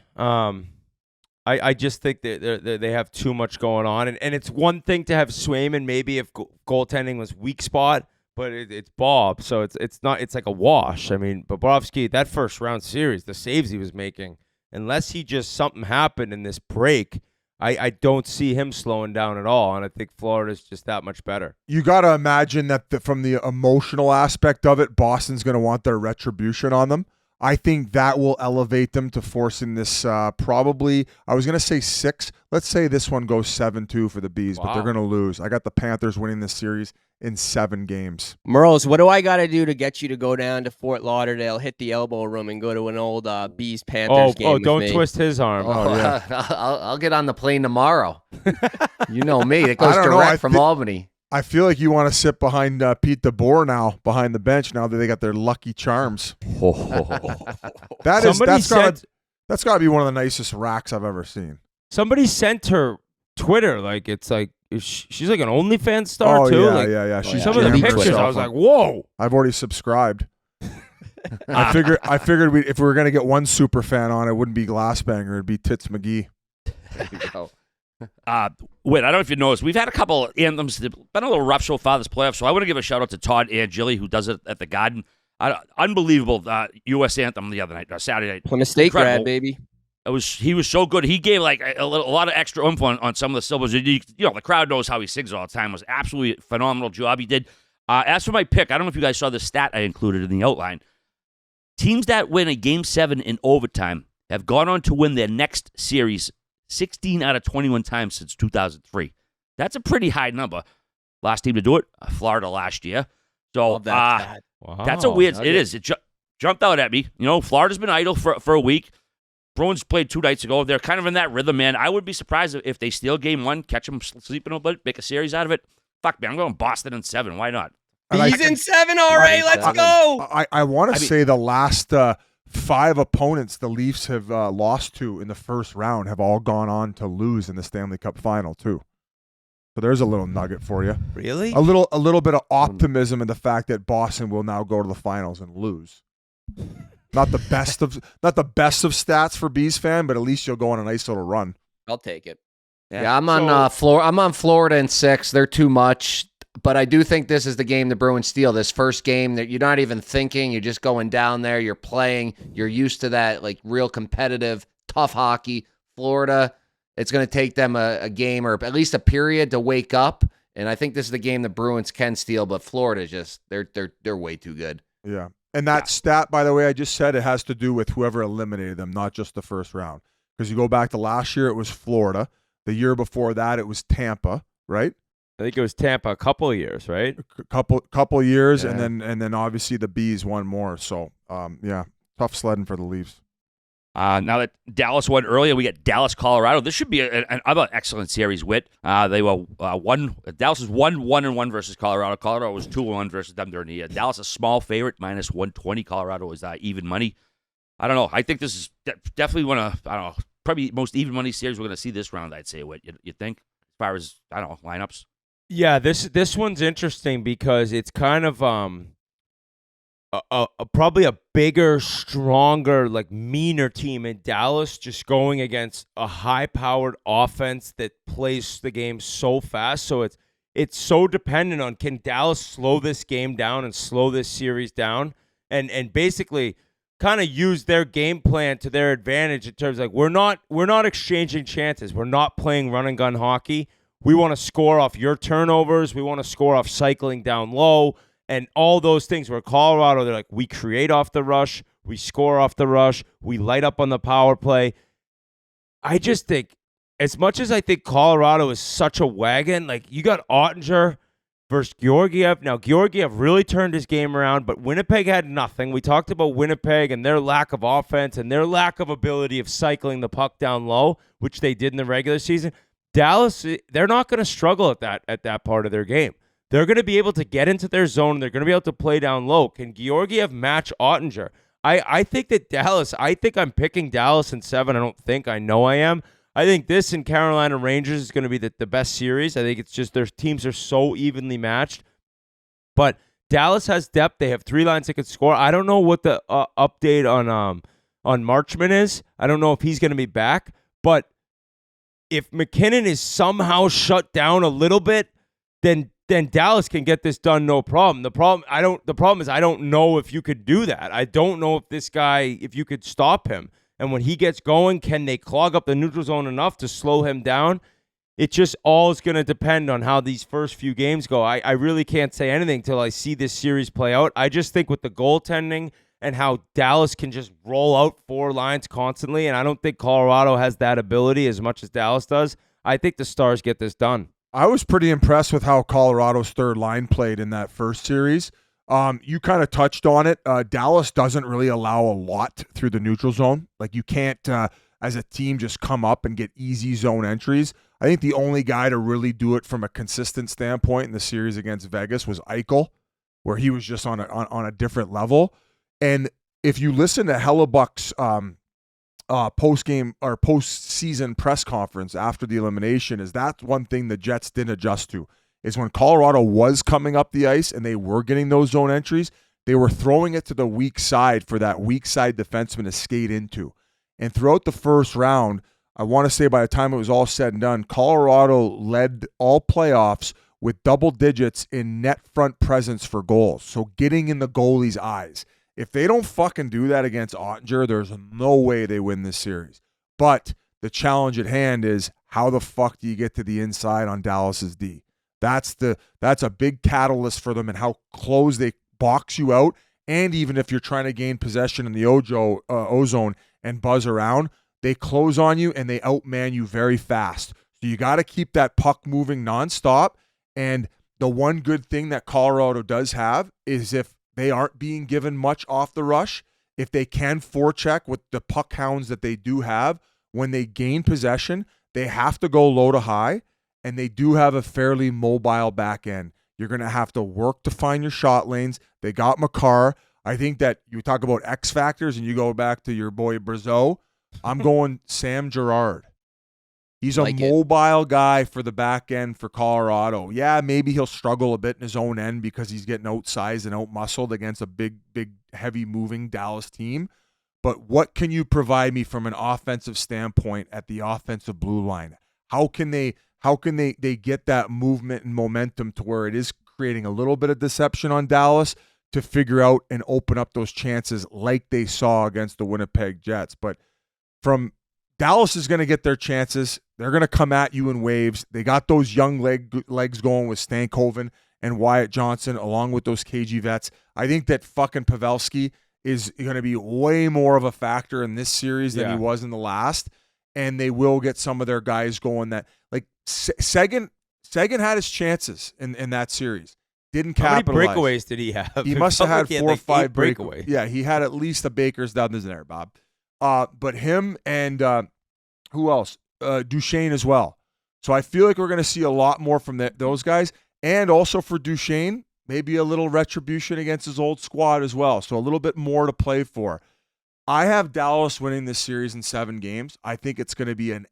I just think that they have too much going on, and it's one thing to have Swayman maybe if goaltending was weak spot, but it's Bob, so it's like a wash. I mean, Bobrovsky, that first round series, the saves he was making, unless he just something happened in this break, I don't see him slowing down at all. And I think Florida's just that much better. You got to imagine that from the emotional aspect of it, Boston's going to want their retribution on them. I think that will elevate them to forcing this probably, I was going to say 6. Let's say this one goes 7-2 for the Bees, but they're going to lose. I got the Panthers winning this series in 7 games. Merles, what do I got to do to get you to go down to Fort Lauderdale, hit the elbow room, and go to an old Bees-Panthers game with don't me? twist his arm. yeah. I'll get on the plane tomorrow. You know me. It goes I don't know. direct from Albany. I feel like you want to sit behind Pete DeBoer now, behind the bench, now that they got their Lucky Charms. That's got to be one of the nicest racks I've ever seen. Somebody sent her Twitter, like it's like she's like an OnlyFans star too. Yeah. She's some of the jamming pictures, herself I was up. like, whoa. I've already subscribed. I figured if we were gonna get one super fan on, it wouldn't be Glassbanger, it'd be Tits McGee. There you go. Whit, I don't know if you noticed, we've had a couple of anthems that have been a little rough so far this playoff, so I want to give a shout-out to Todd Angeli, who does it at the Garden. Unbelievable U.S. anthem the other night, Saturday night. Plymouth State Incredible. grad, baby. He was so good. He gave like a lot of extra oomph on some of the syllables. You know, the crowd knows how he sings all the time. It was absolutely a phenomenal job he did. As for my pick, I don't know if you guys saw the stat I included in the outline. Teams that win a Game 7 in overtime have gone on to win their next series 16 out of 21 times since 2003. That's a pretty high number. Last team to do it, Florida last year. So Love that. Wow. that's a weird. It is. It jumped out at me. You know, Florida's been idle for a week. Bruins played 2 nights ago. They're kind of in that rhythm, man. I would be surprised if they steal Game 1, catch them sleeping a bit, make a series out of it. Fuck, man, I'm going Boston in 7. Why not? Bees in 7 already. Let's go. I want to say the last 5 opponents the Leafs have lost to in the first round have all gone on to lose in the Stanley Cup final too. So there's a little nugget for you. Really? A little bit of optimism in the fact that Boston will now go to the finals and lose. Not the best of stats for Bees fan, but at least you'll go on a nice little run. I'll take it. Yeah, I'm on Florida in 6. They're too much. But I do think this is the game the Bruins steal. This first game that you're not even thinking. You're just going down there. You're playing. You're used to that, like real competitive, tough hockey. Florida, it's going to take them a game or at least a period to wake up. And I think this is the game the Bruins can steal. But Florida just they're way too good. Yeah, and that stat, by the way, I just said it has to do with whoever eliminated them, not just the first round. Because you go back to last year, it was Florida. The year before that, it was Tampa, right? I think it was Tampa a couple of years, right? Couple years, Yeah. and then obviously the Bees won more. So yeah, tough sledding for the Leafs. Now that Dallas won earlier, we get Dallas, Colorado. This should be another excellent series. Whit, they were Dallas was 1-1 versus Colorado. Colorado was 2-1 versus them during the year. Dallas a small favorite, -120. Colorado is even money. I don't know. I think this is definitely one of probably most even money series we're going to see this round. I'd say. Whit, you think as far as lineups? Yeah, this one's interesting because it's kind of probably a bigger, stronger, like meaner team in Dallas, just going against a high-powered offense that plays the game so fast. So it's so dependent on, can Dallas slow this game down and slow this series down, and basically kind of use their game plan to their advantage in terms of, like, we're not exchanging chances, we're not playing run and gun hockey. We want to score off your turnovers. We want to score off cycling down low and all those things. Where Colorado, they're like, we create off the rush. We score off the rush. We light up on the power play. I just think, as much as I think Colorado is such a wagon, like, you got Ottinger versus Georgiev. Now, Georgiev really turned his game around, but Winnipeg had nothing. We talked about Winnipeg and their lack of offense and their lack of ability of cycling the puck down low, which they did in the regular season. Dallas, they're not going to struggle at that part of their game. They're going to be able to get into their zone. They're going to be able to play down low. Can Georgiev match Ottinger? I think that Dallas, I think I'm picking Dallas in 7. I know I am. I think this and Carolina Rangers is going to be the best series. I think it's just their teams are so evenly matched. But Dallas has depth. They have 3 lines that can score. I don't know what the update on Marchman is. I don't know if he's going to be back. But if McKinnon is somehow shut down a little bit, then Dallas can get this done, no problem. The problem is I don't know if you could do that. I don't know if you could stop him. And when he gets going, can they clog up the neutral zone enough to slow him down? It just all is going to depend on how these first few games go. I really can't say anything until I see this series play out. I just think with the goaltending and how Dallas can just roll out 4 lines constantly, and I don't think Colorado has that ability as much as Dallas does, I think the Stars get this done. I was pretty impressed with how Colorado's third line played in that first series. You kind of touched on it. Dallas doesn't really allow a lot through the neutral zone. Like you can't, as a team, just come up and get easy zone entries. I think the only guy to really do it from a consistent standpoint in the series against Vegas was Eichel, where he was just on a different level. And if you listen to Hellebuck's post-game or post-season press conference after the elimination, is that's one thing the Jets didn't adjust to, is when Colorado was coming up the ice and they were getting those zone entries, they were throwing it to the weak side for that weak side defenseman to skate into. And throughout the first round, I want to say by the time it was all said and done, Colorado led all playoffs with double digits in net front presence for goals. So getting in the goalie's eyes. If they don't fucking do that against Ottinger, there's no way they win this series. But the challenge at hand is how the fuck do you get to the inside on Dallas's D? That's a big catalyst for them and how close they box you out. And even if you're trying to gain possession in the ozone and buzz around, they close on you and they outman you very fast. So you got to keep that puck moving nonstop. And the one good thing that Colorado does have is if they aren't being given much off the rush, if they can forecheck with the puck hounds that they do have, when they gain possession, they have to go low to high, and they do have a fairly mobile back end. You're going to have to work to find your shot lanes. They got Makar. I think that you talk about X factors and you go back to your boy Brazeau. I'm going Sam Girard. He's a mobile guy for the back end for Colorado. Yeah, maybe he'll struggle a bit in his own end because he's getting outsized and outmuscled against a big, heavy moving Dallas team. But what can you provide me from an offensive standpoint at the offensive blue line? How can they get that movement and momentum to where it is creating a little bit of deception on Dallas to figure out and open up those chances like they saw against the Winnipeg Jets? But from Dallas is going to get their chances. They're going to come at you in waves. They got those young legs going with Stankoven and Wyatt Johnson along with those KG vets. I think that fucking Pavelski is going to be way more of a factor in this series than he was in the last. And they will get some of their guys going that, like Seguin had his chances in that series. Didn't capitalize. How many breakaways did he have? He must have had 4 or 5 breakaways. Yeah, he had at least a Baker's down there, Bob. But him and who else? Duchesne as well. So I feel like we're going to see a lot more from those guys. And also for Duchesne, maybe a little retribution against his old squad as well. So a little bit more to play for. I have Dallas winning this series in 7 games. I think it's going to be an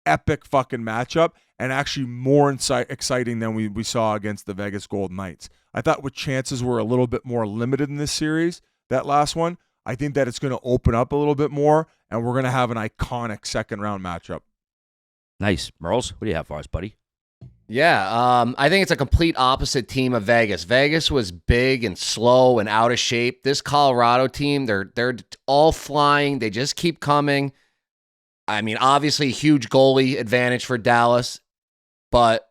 epic fucking matchup and actually more exciting than we saw against the Vegas Golden Knights. I thought with chances were a little bit more limited in this series, that last one. I think that it's going to open up a little bit more, and we're going to have an iconic second-round matchup. Nice. Merles, what do you have for us, buddy? Yeah, I think it's a complete opposite team of Vegas. Vegas was big and slow and out of shape. This Colorado team, they're all flying. They just keep coming. I mean, obviously, huge goalie advantage for Dallas, but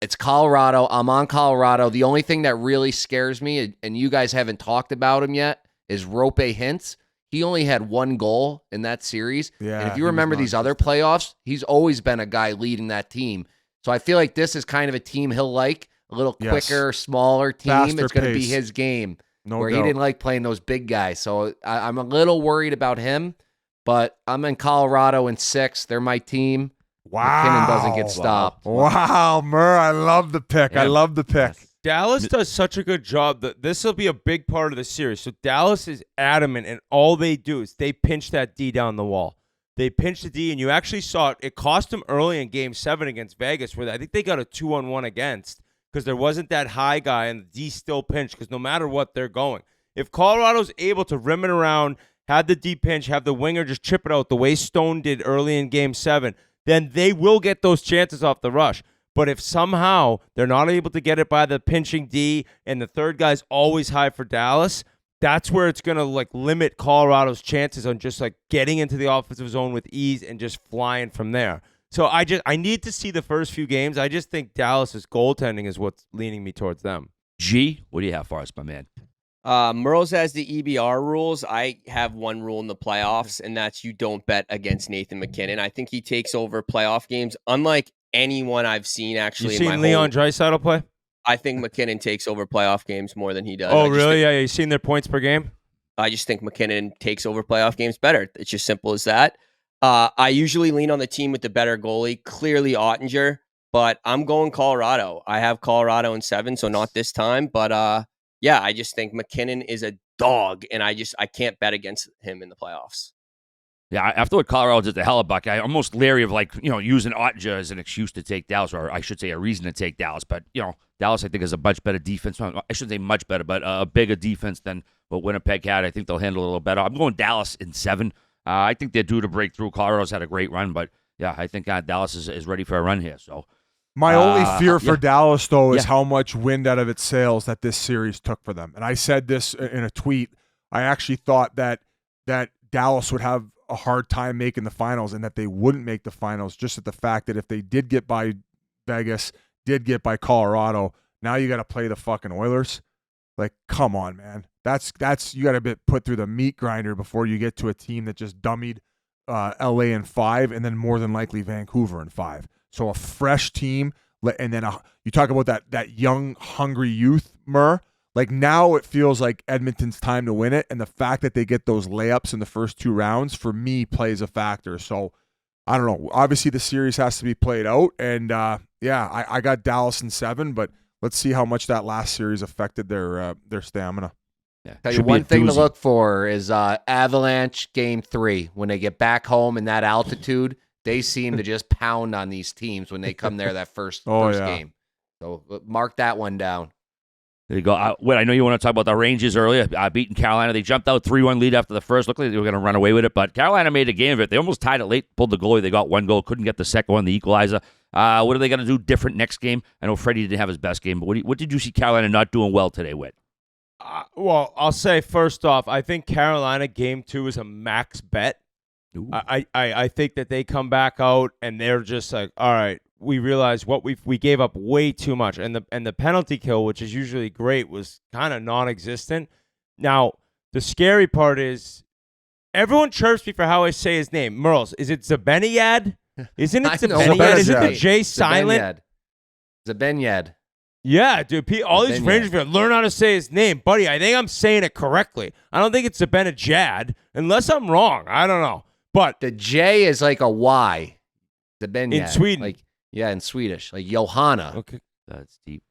it's Colorado. I'm on Colorado. The only thing that really scares me, and you guys haven't talked about him yet, is Rope Hintz. He only had 1 goal in that series. Yeah, and if you remember these other playoffs, he's always been a guy leading that team. So I feel like this is kind of a team he'll like, a little quicker, smaller team. Faster It's going to be pace. his game, No he doubt. didn't like playing those big guys. So I'm a little worried about him, but I'm in Colorado in 6. They're my team. Wow. McKinnon doesn't get stopped. Wow, Murr, I love the pick. Yeah. I love the pick. Dallas does such a good job that this will be a big part of the series. So Dallas is adamant, and all they do is they pinch that D down the wall. They pinch the D, and you actually saw it. It cost them early in Game 7 against Vegas, where I think they got a 2-on-1 against because there wasn't that high guy, and the D still pinched because no matter what, they're going. If Colorado's able to rim it around, have the D pinch, have the winger just chip it out the way Stone did early in Game 7, then they will get those chances off the rush. But if somehow they're not able to get it by the pinching D and the third guy's always high for Dallas, that's where it's going to like limit Colorado's chances on just like getting into the offensive zone with ease and just flying from there. So I need to see the first few games. I just think Dallas's goaltending is what's leaning me towards them. G, what do you have for us, my man? Merles has the EBR rules. I have one rule in the playoffs, and that's you don't bet against Nathan MacKinnon. I think he takes over playoff games, unlike anyone I've seen actually. You seen Leon Draisaitl play? I think MacKinnon takes over playoff games more than he does. Oh, really? Yeah, you seen their points per game? I just think MacKinnon takes over playoff games better. It's just simple as that. I usually lean on the team with the better goalie, clearly Ottinger, but I'm going Colorado. I have Colorado in 7, so not this time, but yeah, I just think MacKinnon is a dog, and I can't bet against him in the playoffs. Yeah, after what Colorado did to Hellebuck, I'm almost leery of using Ottinger as an excuse to take Dallas, or I should say a reason to take Dallas. But Dallas I think is a much better defense. I shouldn't say much better, but a bigger defense than what Winnipeg had. I think they'll handle it a little better. I'm going Dallas in 7. I think they're due to break through. Colorado's had a great run, but yeah, I think Dallas is ready for a run here. So my only fear for Dallas, though, is Yeah. how much wind out of its sails that this series took for them. And I said this in a tweet. I actually thought that Dallas would have a hard time making the finals and that they wouldn't make the finals, just at the fact that if they did get by Vegas, did get by Colorado, now you got to play the fucking Oilers. Like, come on, man. That's you got to be put through the meat grinder before you get to a team that just dummied LA in 5 and then more than likely Vancouver in 5. So a fresh team, and then you talk about that young, hungry youth, Murr. Like, now it feels like Edmonton's time to win it, and the fact that they get those layups in the first 2 rounds, for me, plays a factor. So, I don't know. Obviously, the series has to be played out, and yeah, I got Dallas in 7, but let's see how much that last series affected their stamina. yeah, Tell you should be one a thing to doozy. look for is Avalanche Game 3. When they get back home in that altitude, they seem to just pound on these teams when they come there that first yeah. game. So mark that one down. There you go. Whit, I know you want to talk about the Rangers earlier, beating Carolina. They jumped out 3-1 lead after the first. Looked like they were going to run away with it, but Carolina made a game of it. They almost tied it late, pulled the goalie. They got 1 goal, couldn't get the second one, the equalizer. What are they going to do different next game? I know Freddie didn't have his best game, but what did you see Carolina not doing well today, Whit? Well, I'll say first off, I think Carolina Game 2 is a max bet. I think that they come back out and they're just like, all right, we realize what we gave up way too much, and the penalty kill, which is usually great, was kind of non-existent. Now, the scary part is everyone chirps me for how I say his name. Merles, is it Zibanejad? Isn't it I know. Zibanejad? Isn't the Zibanejad. J silent? Zibanejad. Yeah, dude. All these Zibanejad. Rangers fans learn how to say his name, buddy. I think I'm saying it correctly. I don't think it's Zibanejad, unless I'm wrong. I don't know, but The J is like a Y. Zibanejad. In Sweden. Like, yeah, in Swedish. Like Johanna. okay. That's deep.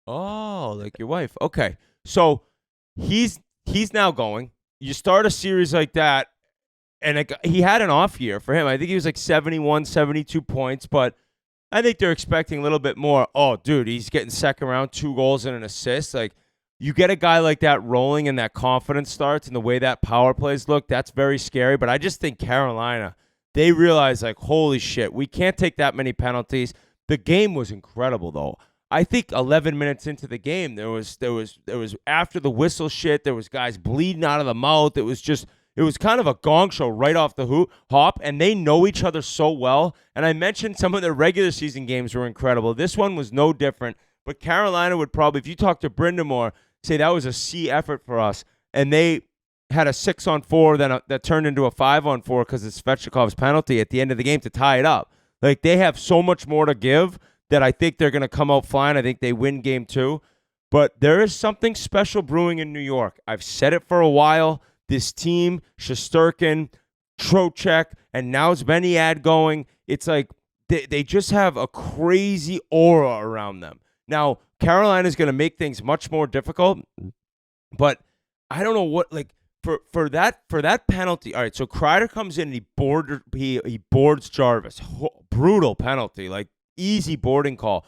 Oh, like your wife. Okay. So he's now going. You start a series like that, and he had an off year for him. I think he was like 71, 72 points, but I think they're expecting a little bit more. Oh, dude, he's getting second round, 2 goals and an assist. Like, you get a guy like that rolling and that confidence starts and the way that power plays look, that's very scary. But I just think Carolina, they realize, like, holy shit, we can't take that many penalties. The game was incredible, though. I think 11 minutes into the game, there was after the whistle shit, there was guys bleeding out of the mouth. It was kind of a gong show right off the hop, and they know each other so well. And I mentioned some of their regular season games were incredible. This one was no different. But Carolina would probably, if you talk to Brindamore, say that was a C effort for us. And they had a 6-on-4 that turned into a 5-on-4 because of Svechnikov's penalty at the end of the game to tie it up. Like, they have so much more to give that I think they're going to come out flying. I think they win Game 2. But there is something special brewing in New York. I've said it for a while. This team, Shesterkin, Trocheck, and now Zibanejad going. It's like they just have a crazy aura around them. Now, Carolina's going to make things much more difficult, but I don't know what, like, for that penalty. All right, so Kreider comes in and he boards Jarvis. Brutal penalty, like easy boarding call.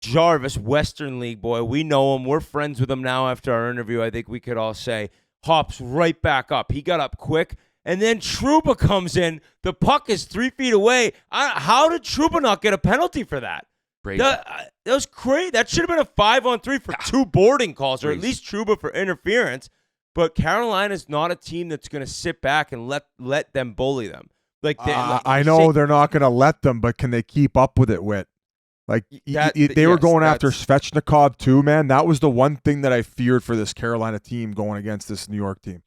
Jarvis, Western League boy, we know him. We're friends with him now after our interview. I think we could all say hops right back up. He got up quick. And then Trouba comes in. The puck is 3 feet away. How did Trouba not get a penalty for that? Crazy. That was crazy. That should have been a 5-on-3 for 2 boarding calls, or at least Trouba for interference. But Carolina's not a team that's going to sit back and let them bully them. I know they're not going to let them, but can they keep up with it, Whit? Like they were going after Svechnikov too, man. That was the one thing that I feared for this Carolina team going against this New York team,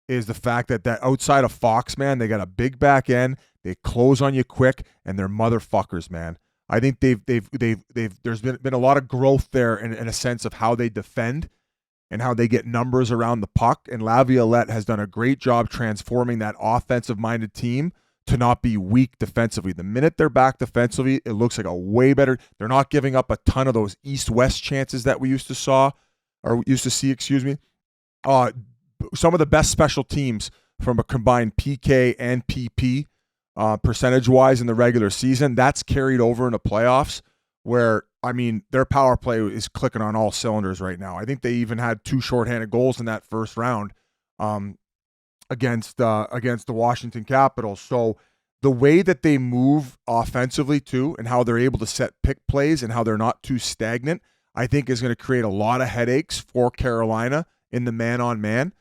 is the fact that outside of Fox, man, they got a big back end. They close on you quick, and they're motherfuckers, man. I think there's been a lot of growth there in a sense of how they defend and how they get numbers around the puck. And Laviolette has done a great job transforming that offensive-minded team to not be weak defensively. The minute they're back defensively, it looks like a way better. They're not giving up a ton of those east-west chances that we used to see. Some of the best special teams from a combined PK and PP percentage-wise in the regular season, that's carried over into playoffs where, I mean, their power play is clicking on all cylinders right now. I think they even had 2 shorthanded goals in that first round against the Washington Capitals. So the way that they move offensively too, and how they're able to set pick plays and how they're not too stagnant, I think is going to create a lot of headaches for Carolina in the man-on-man.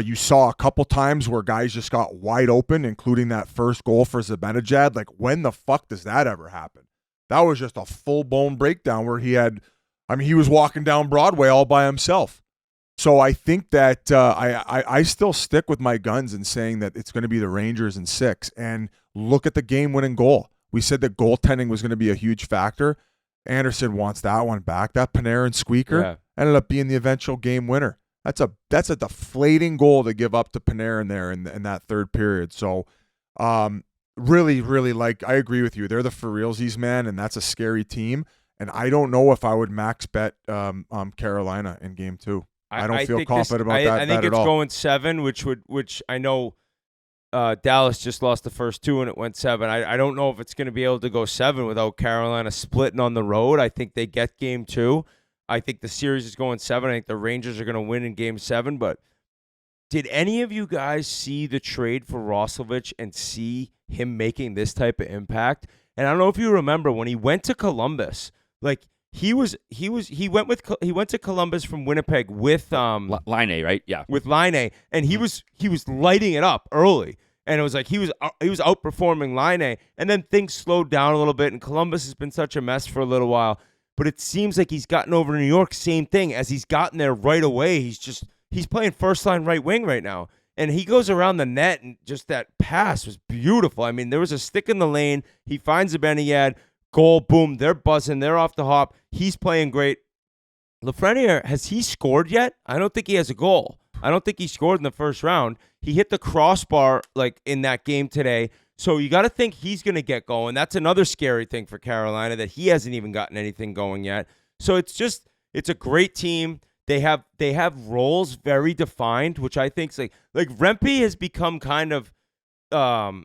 You saw a couple times where guys just got wide open, including that first goal for Zibanejad. Like, when the fuck does that ever happen? That was just a full-blown breakdown where he was walking down Broadway all by himself. So I think that I still stick with my guns in saying that it's going to be the Rangers in 6. And look at the game-winning goal. We said that goaltending was going to be a huge factor. Anderson wants that one back. That Panarin squeaker ended up being the eventual game winner. That's a deflating goal to give up to Panarin there in that third period. So really, really, like, I agree with you. They're the forealzies, man, and that's a scary team. And I don't know if I would max bet Carolina in game 2. I don't feel confident about that. I think it's going 7, which I know Dallas just lost the first 2 and it went 7. I don't know if it's going to be able to go 7 without Carolina splitting on the road. I think they get game 2. I think the series is going 7. I think the Rangers are going to win in game 7. But did any of you guys see the trade for Roslovic and see him making this type of impact? And I don't know if you remember when he went to Columbus, like he went to Columbus from Winnipeg with Line A, right? Yeah. With Line A, and he was lighting it up early. And it was like he was outperforming Line A, and then things slowed down a little bit, and Columbus has been such a mess for a little while. But it seems like he's gotten over to New York, same thing. As he's gotten there right away, he's playing first-line right wing right now. And he goes around the net, and just that pass was beautiful. I mean, there was a stick in the lane. He finds Zibanejad, goal, boom, they're buzzing. They're off the hop. He's playing great. Lafreniere, has he scored yet? I don't think he has a goal. I don't think he scored in the first round. He hit the crossbar like in that game today. So you got to think he's going to get going. That's another scary thing for Carolina, that he hasn't even gotten anything going yet. So it's a great team. They have roles very defined, which I think is like Rempe has become kind of not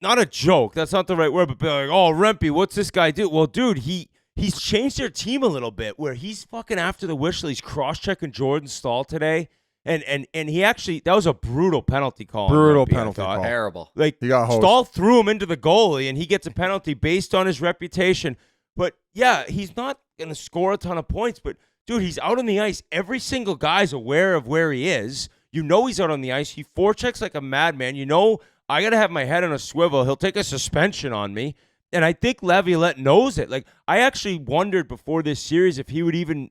a joke. That's not the right word, but like, oh, Rempe, what's this guy do? Well, dude, he's changed their team a little bit where he's fucking after the whistle. He's cross-checking Jordan Staal today. And he actually, that was a brutal penalty call. Brutal penalty call. Terrible. Like, Staal threw him into the goalie, and he gets a penalty based on his reputation. But, yeah, he's not going to score a ton of points. But, dude, he's out on the ice. Every single guy's aware of where he is. You know he's out on the ice. He forechecks like a madman. You know, I got to have my head on a swivel. He'll take a suspension on me. And I think Laviolette knows it. Like, I actually wondered before this series if he would even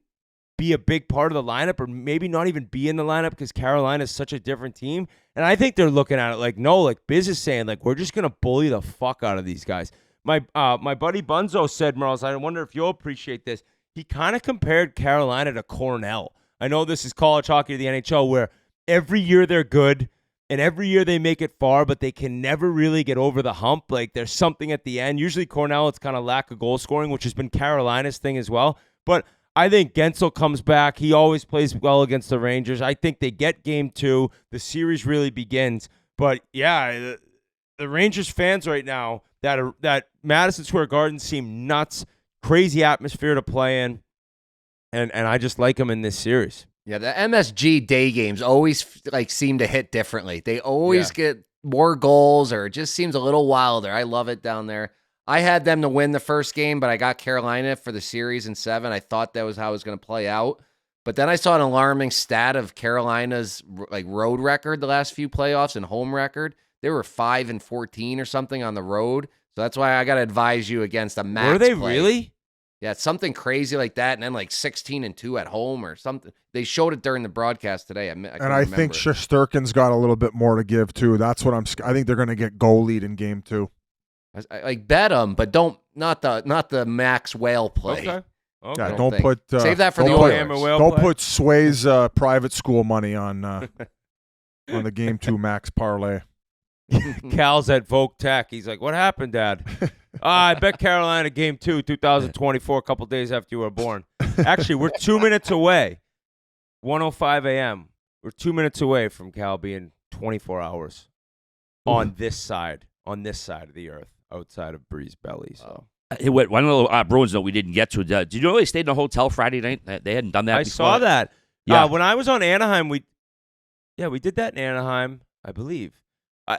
be a big part of the lineup, or maybe not even be in the lineup, because Carolina is such a different team. And I think they're looking at it like, no, like Biz is saying, like, we're just going to bully the fuck out of these guys. My buddy Bunzo said, Merles, I wonder if you'll appreciate this. He kind of compared Carolina to Cornell. I know this is college hockey to the NHL, where every year they're good and every year they make it far, but they can never really get over the hump. Like, there's something at the end. Usually Cornell, it's kind of lack of goal scoring, which has been Carolina's thing as well. But I think Gensel comes back. He always plays well against the Rangers. I think they get game 2. The series really begins. But, yeah, the Rangers fans right now, that Madison Square Garden seem nuts, crazy atmosphere to play in, and I just like them in this series. Yeah, the MSG day games always seem to hit differently. They always get more goals, or it just seems a little wilder. I love it down there. I had them to win the first game, but I got Carolina for the series in 7. I thought that was how it was going to play out. But then I saw an alarming stat of Carolina's like road record the last few playoffs and home record. They were 5-14 or something on the road. So that's why I got to advise you against a max Were they play. really? Yeah, it's something crazy like that, and then like 16-2 at home or something. They showed it during the broadcast today. I think Shesterkin's got a little bit more to give too. That's what I think they're going to get goal lead in game 2. I like bet them, but not the max whale play. Okay. Yeah, don't don't put save that for the don't put- Hammer Oilers. whale Don't play? put Sway's private school money on the game 2 max parlay. Cal's at Vogue Tech. He's like, "What happened, Dad?" I bet Carolina game 2, 2024, a couple days after you were born. Actually, we're 2 minutes away. 1:05 a.m. We're 2 minutes away from Cal being 24 hours on this side of the earth, outside of Bree's belly. So Hey, wait, one little Bruins note we didn't get to. Did you know they stayed in a hotel Friday night? They hadn't done that I before. saw that. Yeah. When I was on Anaheim, we did that in Anaheim, I believe.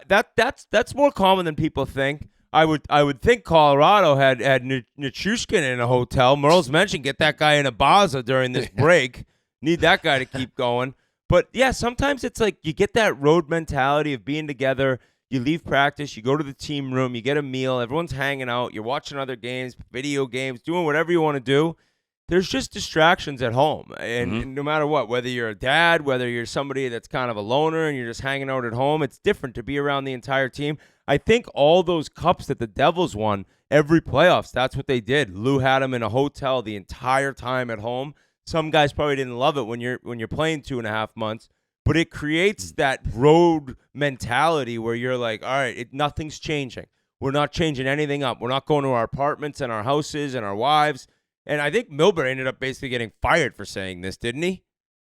That's more common than people think. I would think Colorado had Nichushkin in a hotel. Merle's mentioned get that guy in a Baza during this break. Need that guy to keep going. But yeah, sometimes it's like you get that road mentality of being together. You leave practice, you go to the team room, you get a meal, everyone's hanging out, you're watching other games, video games, doing whatever you want to do. There's just distractions at home. And no matter what, whether you're a dad, whether you're somebody that's kind of a loner and you're just hanging out at home, it's different to be around the entire team. I think all those cups that the Devils won, every playoffs, that's what they did. Lou had them in a hotel the entire time at home. Some guys probably didn't love it when you're playing 2.5 months. But it creates that road mentality where you're like, all right, nothing's changing. We're not changing anything up. We're not going to our apartments and our houses and our wives. And I think Milbury ended up basically getting fired for saying this, didn't he?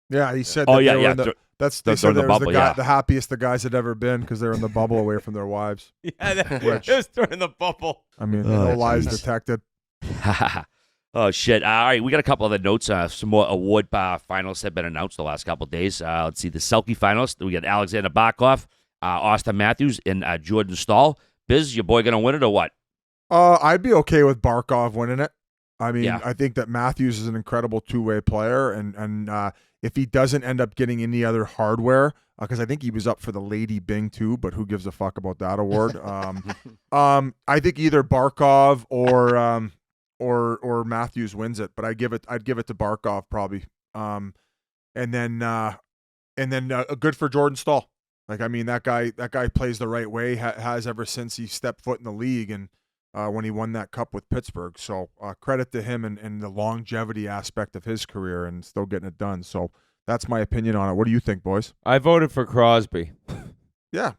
Yeah, he said. Oh, that yeah, they were yeah. in the, that's they They're said in the they was bubble, the guy, yeah. the happiest the guys had ever been because they're in the bubble away from their wives. Yeah, it was during the bubble. I mean, no lies detected. Oh, shit. All right, we got a couple other notes. Some more award finalists have been announced the last couple of days. Let's see. The Selke finalists, we got Alexander Barkov, Austin Matthews, and Jordan Stahl. Biz, your boy going to win it or what? I'd be okay with Barkov winning it. I mean, Yeah. I think that Matthews is an incredible two-way player, and if he doesn't end up getting any other hardware, because I think he was up for the Lady Bing too, but who gives a fuck about that award? I think either Barkov or Matthews wins it, but I'd give it to Barkov probably. And then good for Jordan Stahl. Like, I mean, that guy plays the right way, has ever since he stepped foot in the league, and when he won that cup with Pittsburgh. So credit to him and the longevity aspect of his career and still getting it done. So that's my opinion on it. What do you think, boys? I voted for Crosby. Yeah.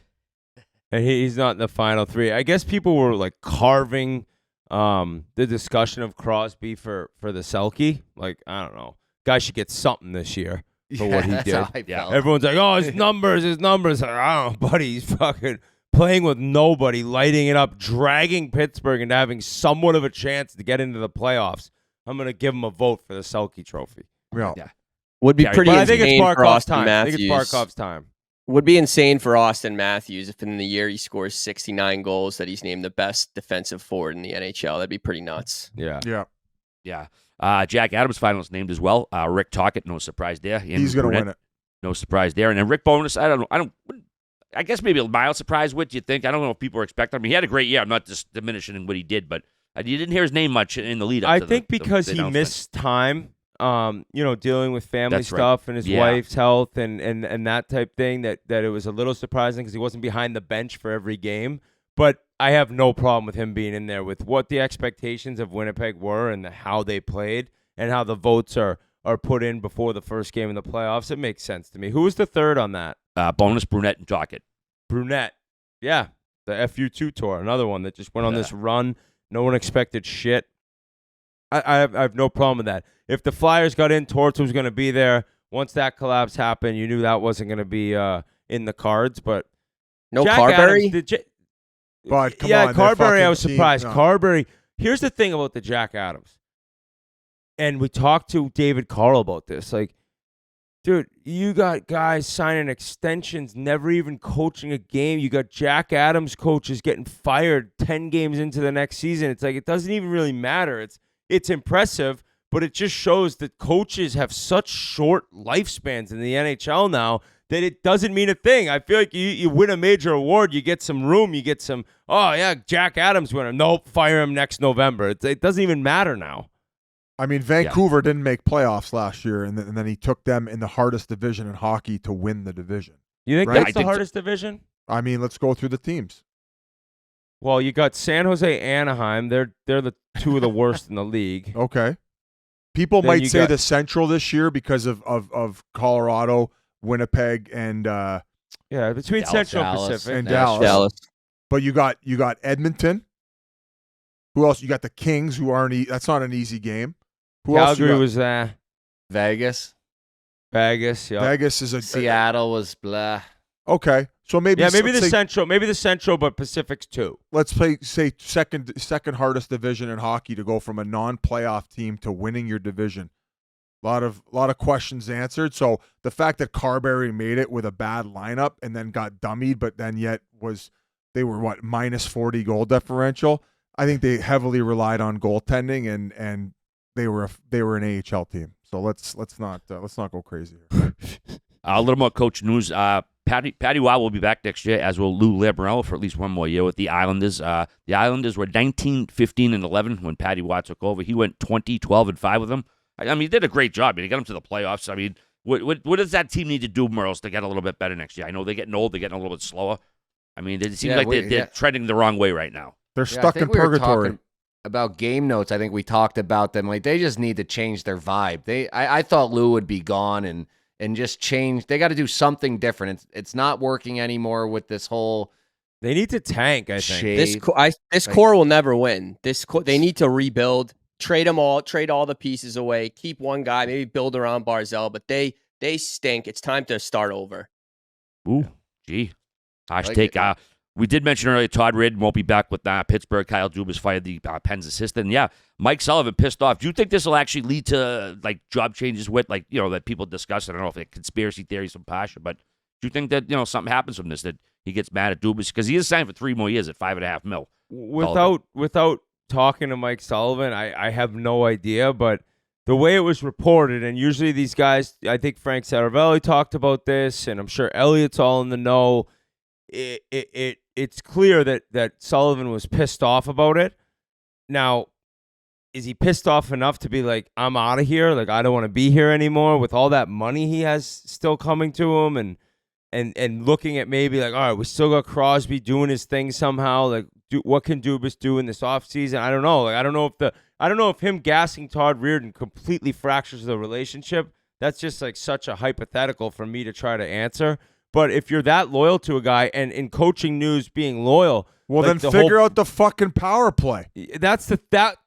And he's not in the final 3. I guess people were like carving the discussion of Crosby for the Selke. Like, I don't know. Guy should get something this year for what he that's did. how I felt. Everyone's like, oh, his numbers. Like, I don't know, buddy. He's fucking playing with nobody, lighting it up, dragging Pittsburgh into having somewhat of a chance to get into the playoffs. I'm going to give him a vote for the Selke trophy. Yeah. Would be Yeah, pretty But I think it's insane for Barkov's Austin time. Matthews. I think it's Barkov's time. Would be insane for Austin Matthews if in the year he scores 69 goals that he's named the best defensive forward in the NHL. That'd be pretty nuts. Yeah. Yeah. Yeah. Jack Adams finals named as well. Rick Tocchet, no surprise there. He's going to win it. No surprise there. And then Rick Bowness, I guess maybe a mild surprise. What do you think? I don't know if people were expecting. I mean, he had a great year. I'm not just diminishing what he did, but you didn't hear his name much in the lead up. I to think the because he announcement. missed time, dealing with family That's right. stuff and his Yeah. wife's health and that type thing, that it was a little surprising because he wasn't behind the bench for every game. But I have no problem with him being in there with what the expectations of Winnipeg were and how they played and how the votes are put in before the first game in the playoffs. It makes sense to me. Who was the third on that? Bonus, Brunette, and Tocchet. Brunette. Yeah. The FU2 tour, another one that just went on this run. No one expected shit. I have no problem with that. If the Flyers got in, Torts was going to be there. Once that collapse happened, you knew that wasn't going to be in the cards. But No Jack Carberry? Adams, But come yeah, on, Carberry, they're I was fucking surprised. team- no. Carberry, here's the thing about the Jack Adams. And we talked to David Carl about this. Like, dude, you got guys signing extensions, never even coaching a game. You got Jack Adams coaches getting fired 10 games into the next season. It's like it doesn't even really matter. It's impressive, but it just shows that coaches have such short lifespans in the NHL now that it doesn't mean a thing. I feel like you win a major award, you get some room, you get some, oh, yeah, Jack Adams winner. Nope, fire him next November. It doesn't even matter now. I mean, Vancouver didn't make playoffs last year, and then he took them in the hardest division in hockey to win the division. You think Right? that's the hardest division? I mean, let's go through the teams. Well, you got San Jose, Anaheim. They're the two of the worst in the league. Okay. People Then might you say got- the Central this year because of Colorado, Winnipeg, and Yeah, between Dallas, Central and Dallas, Pacific. and Nashville. Dallas. But you got Edmonton. Who else? You got the Kings, who aren't. That's not an easy game. Who else? You Calgary got? was Vegas, Vegas. Yeah, Vegas is a Seattle was blah. Okay, so maybe maybe let's the say- Central. Maybe the Central, but Pacific's too. Let's say second hardest division in hockey to go from a non-playoff team to winning your division. A lot of questions answered. So the fact that Carberry made it with a bad lineup and then got dummied, but then yet they were what minus 40 goal differential. I think they heavily relied on goaltending and they were an AHL team. So let's not go crazy here. A little more coach news. Patty Waugh will be back next year, as will Lou Lamoriello for at least one more year with the Islanders. The Islanders were 19, 15, and 11 when Patty Waugh took over. He went 20, 12, and 5 with them. I mean, he did a great job. I mean, he got them to the playoffs. I mean, what does that team need to do, Merles, to get a little bit better next year? I know they're getting old. They're getting a little bit slower. I mean, it seems like they're treading the wrong way right now. They're Yeah, I stuck think in we were purgatory. talking about game notes. I think we talked about them. Like, they just need to change their vibe. I thought Lou would be gone and just change. They got to do something different. It's not working anymore with this whole They need to tank. I think. shade. This core will never win. They need to rebuild. Trade all the pieces away. Keep one guy. Maybe build around Barzell. But they stink. It's time to start over. Ooh, gee. Harsh Like take. it. We did mention earlier Todd Reardon won't be back with Pittsburgh. Kyle Dubas fired the Pens assistant. And yeah, Mike Sullivan pissed off. Do you think this will actually lead to like job changes with that people discuss? I don't know if it's conspiracy theories from Pasha, but do you think that something happens from this, that he gets mad at Dubas because he is signed for 3 more years at $5.5 million? Without talking to Mike Sullivan, I have no idea, but the way it was reported, and usually these guys, I think Frank Saravelli talked about this, and I'm sure Elliott's all in the know. It's clear that Sullivan was pissed off about it. Now, is he pissed off enough to be like, I'm out of here, like I don't want to be here anymore with all that money he has still coming to him, and looking at maybe like, all right, we still got Crosby doing his thing somehow, like what can Dubas do in this offseason? I don't know. Like I don't know if him gassing Todd Reardon completely fractures the relationship. That's just like such a hypothetical for me to try to answer. But if you're that loyal to a guy, and in coaching news being loyal, Well, like then figure out the fucking power play. that's the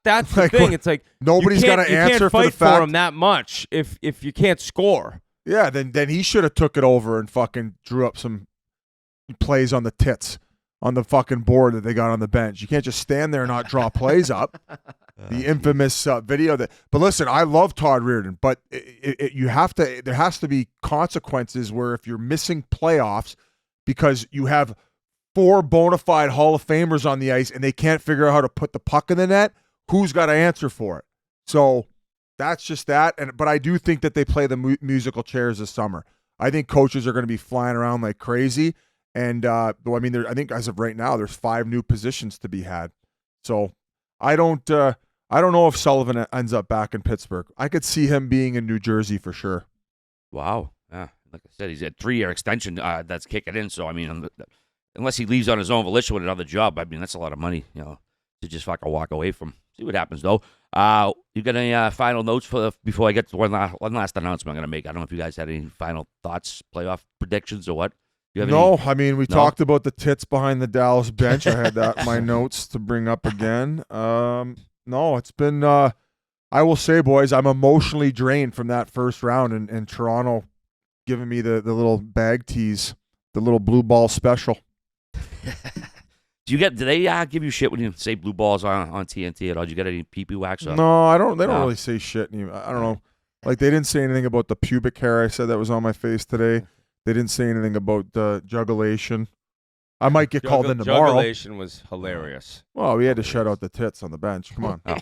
Like, thing. It's like nobody's got gotta to answer for the fight fact- him that much if you can't score. Yeah, then he should have took it over and fucking drew up some plays on the tits on the fucking board that they got on the bench. You can't just stand there and not draw plays up. The infamous video that. But listen, I love Todd Reardon, but you have to. There has to be consequences where if you're missing playoffs because you have 4 bona fide Hall of Famers on the ice and they can't figure out how to put the puck in the net, who's got to answer for it? So that's just that. But I do think that they play the musical chairs this summer. I think coaches are going to be flying around like crazy. And I think as of right now, there's 5 new positions to be had. So I don't know if Sullivan ends up back in Pittsburgh. I could see him being in New Jersey for sure. Wow. Yeah. Like I said, he's a 3-year extension that's kicking in. So, I mean, unless he leaves on his own volition with another job, I mean, that's a lot of money, to just fucking walk away from. See what happens, though. You got any final notes before I get to one last announcement I'm going to make? I don't know if you guys had any final thoughts, playoff predictions, or what? No, I mean, we talked about the tits behind the Dallas bench. I had that in my notes to bring up again. No, it's been, I will say, boys, I'm emotionally drained from that first round and Toronto giving me the little bag tease, the little blue ball special. Do they give you shit when you say blue balls on TNT at all? Do you get any pee-pee wax? No, I don't. They don't really say shit. I don't know. Like, they didn't say anything about the pubic hair I said that was on my face today. They didn't say anything about jugulation. I might get called in tomorrow. Jugulation was hilarious. Well, we had to shut out the tits on the bench. Come on. Oh,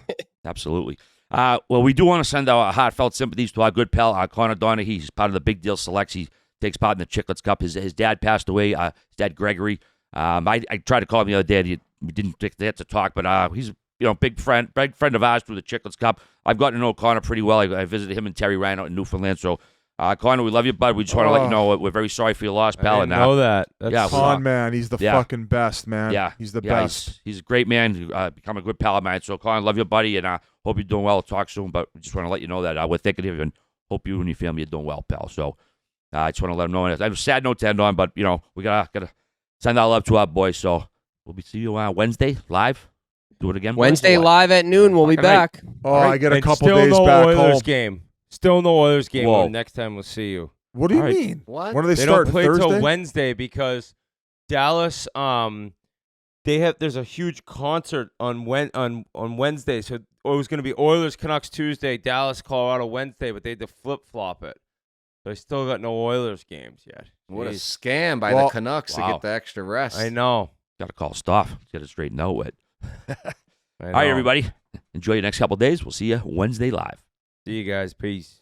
absolutely. Well, we do want to send our heartfelt sympathies to our good pal, Connor Donahue. He's part of the Big Deal Selects. He takes part in the Chiclets Cup. His dad passed away, his dad Gregory. I tried to call him the other day. We didn't get to talk, but he's big friend of ours through the Chiclets Cup. I've gotten to know Connor pretty well. I visited him and Terry Ryan out in Newfoundland. So, Connor, we love you, bud. We just want to let you know we're very sorry for your loss, pal. I didn't know that. Yeah, Con, man, he's the fucking best, man. Yeah, he's the best. He's a great man. Become a good pal of mine. So, Connor, love you, buddy, and hope you're doing well. We'll talk soon, but we just want to let you know that we're thinking of you and hope you and your family are doing well, pal. So, I just want to let them know. I have a sad note to end on, but we gotta send our love to our boys. So, we'll see you Wednesday live. Do it again. Wednesday live at noon. We'll be back. Oh, I get a couple still days no back Oilers home. game. Still no Oilers game. Whoa. Next time we'll see you. What do you All right. mean? What? When do they They start? don't play Thursday? till Wednesday because Dallas. There's a huge concert on Wednesday, so it was going to be Oilers Canucks Tuesday, Dallas Colorado Wednesday, but they had to flip flop it. So they still got no Oilers games yet. What a Jeez. scam by the Canucks to Wow. get the extra rest. I know. Got to call Stoff. Get it straightened out with. I All know. right, everybody. Enjoy your next couple days. We'll see you Wednesday live. See you guys. Peace.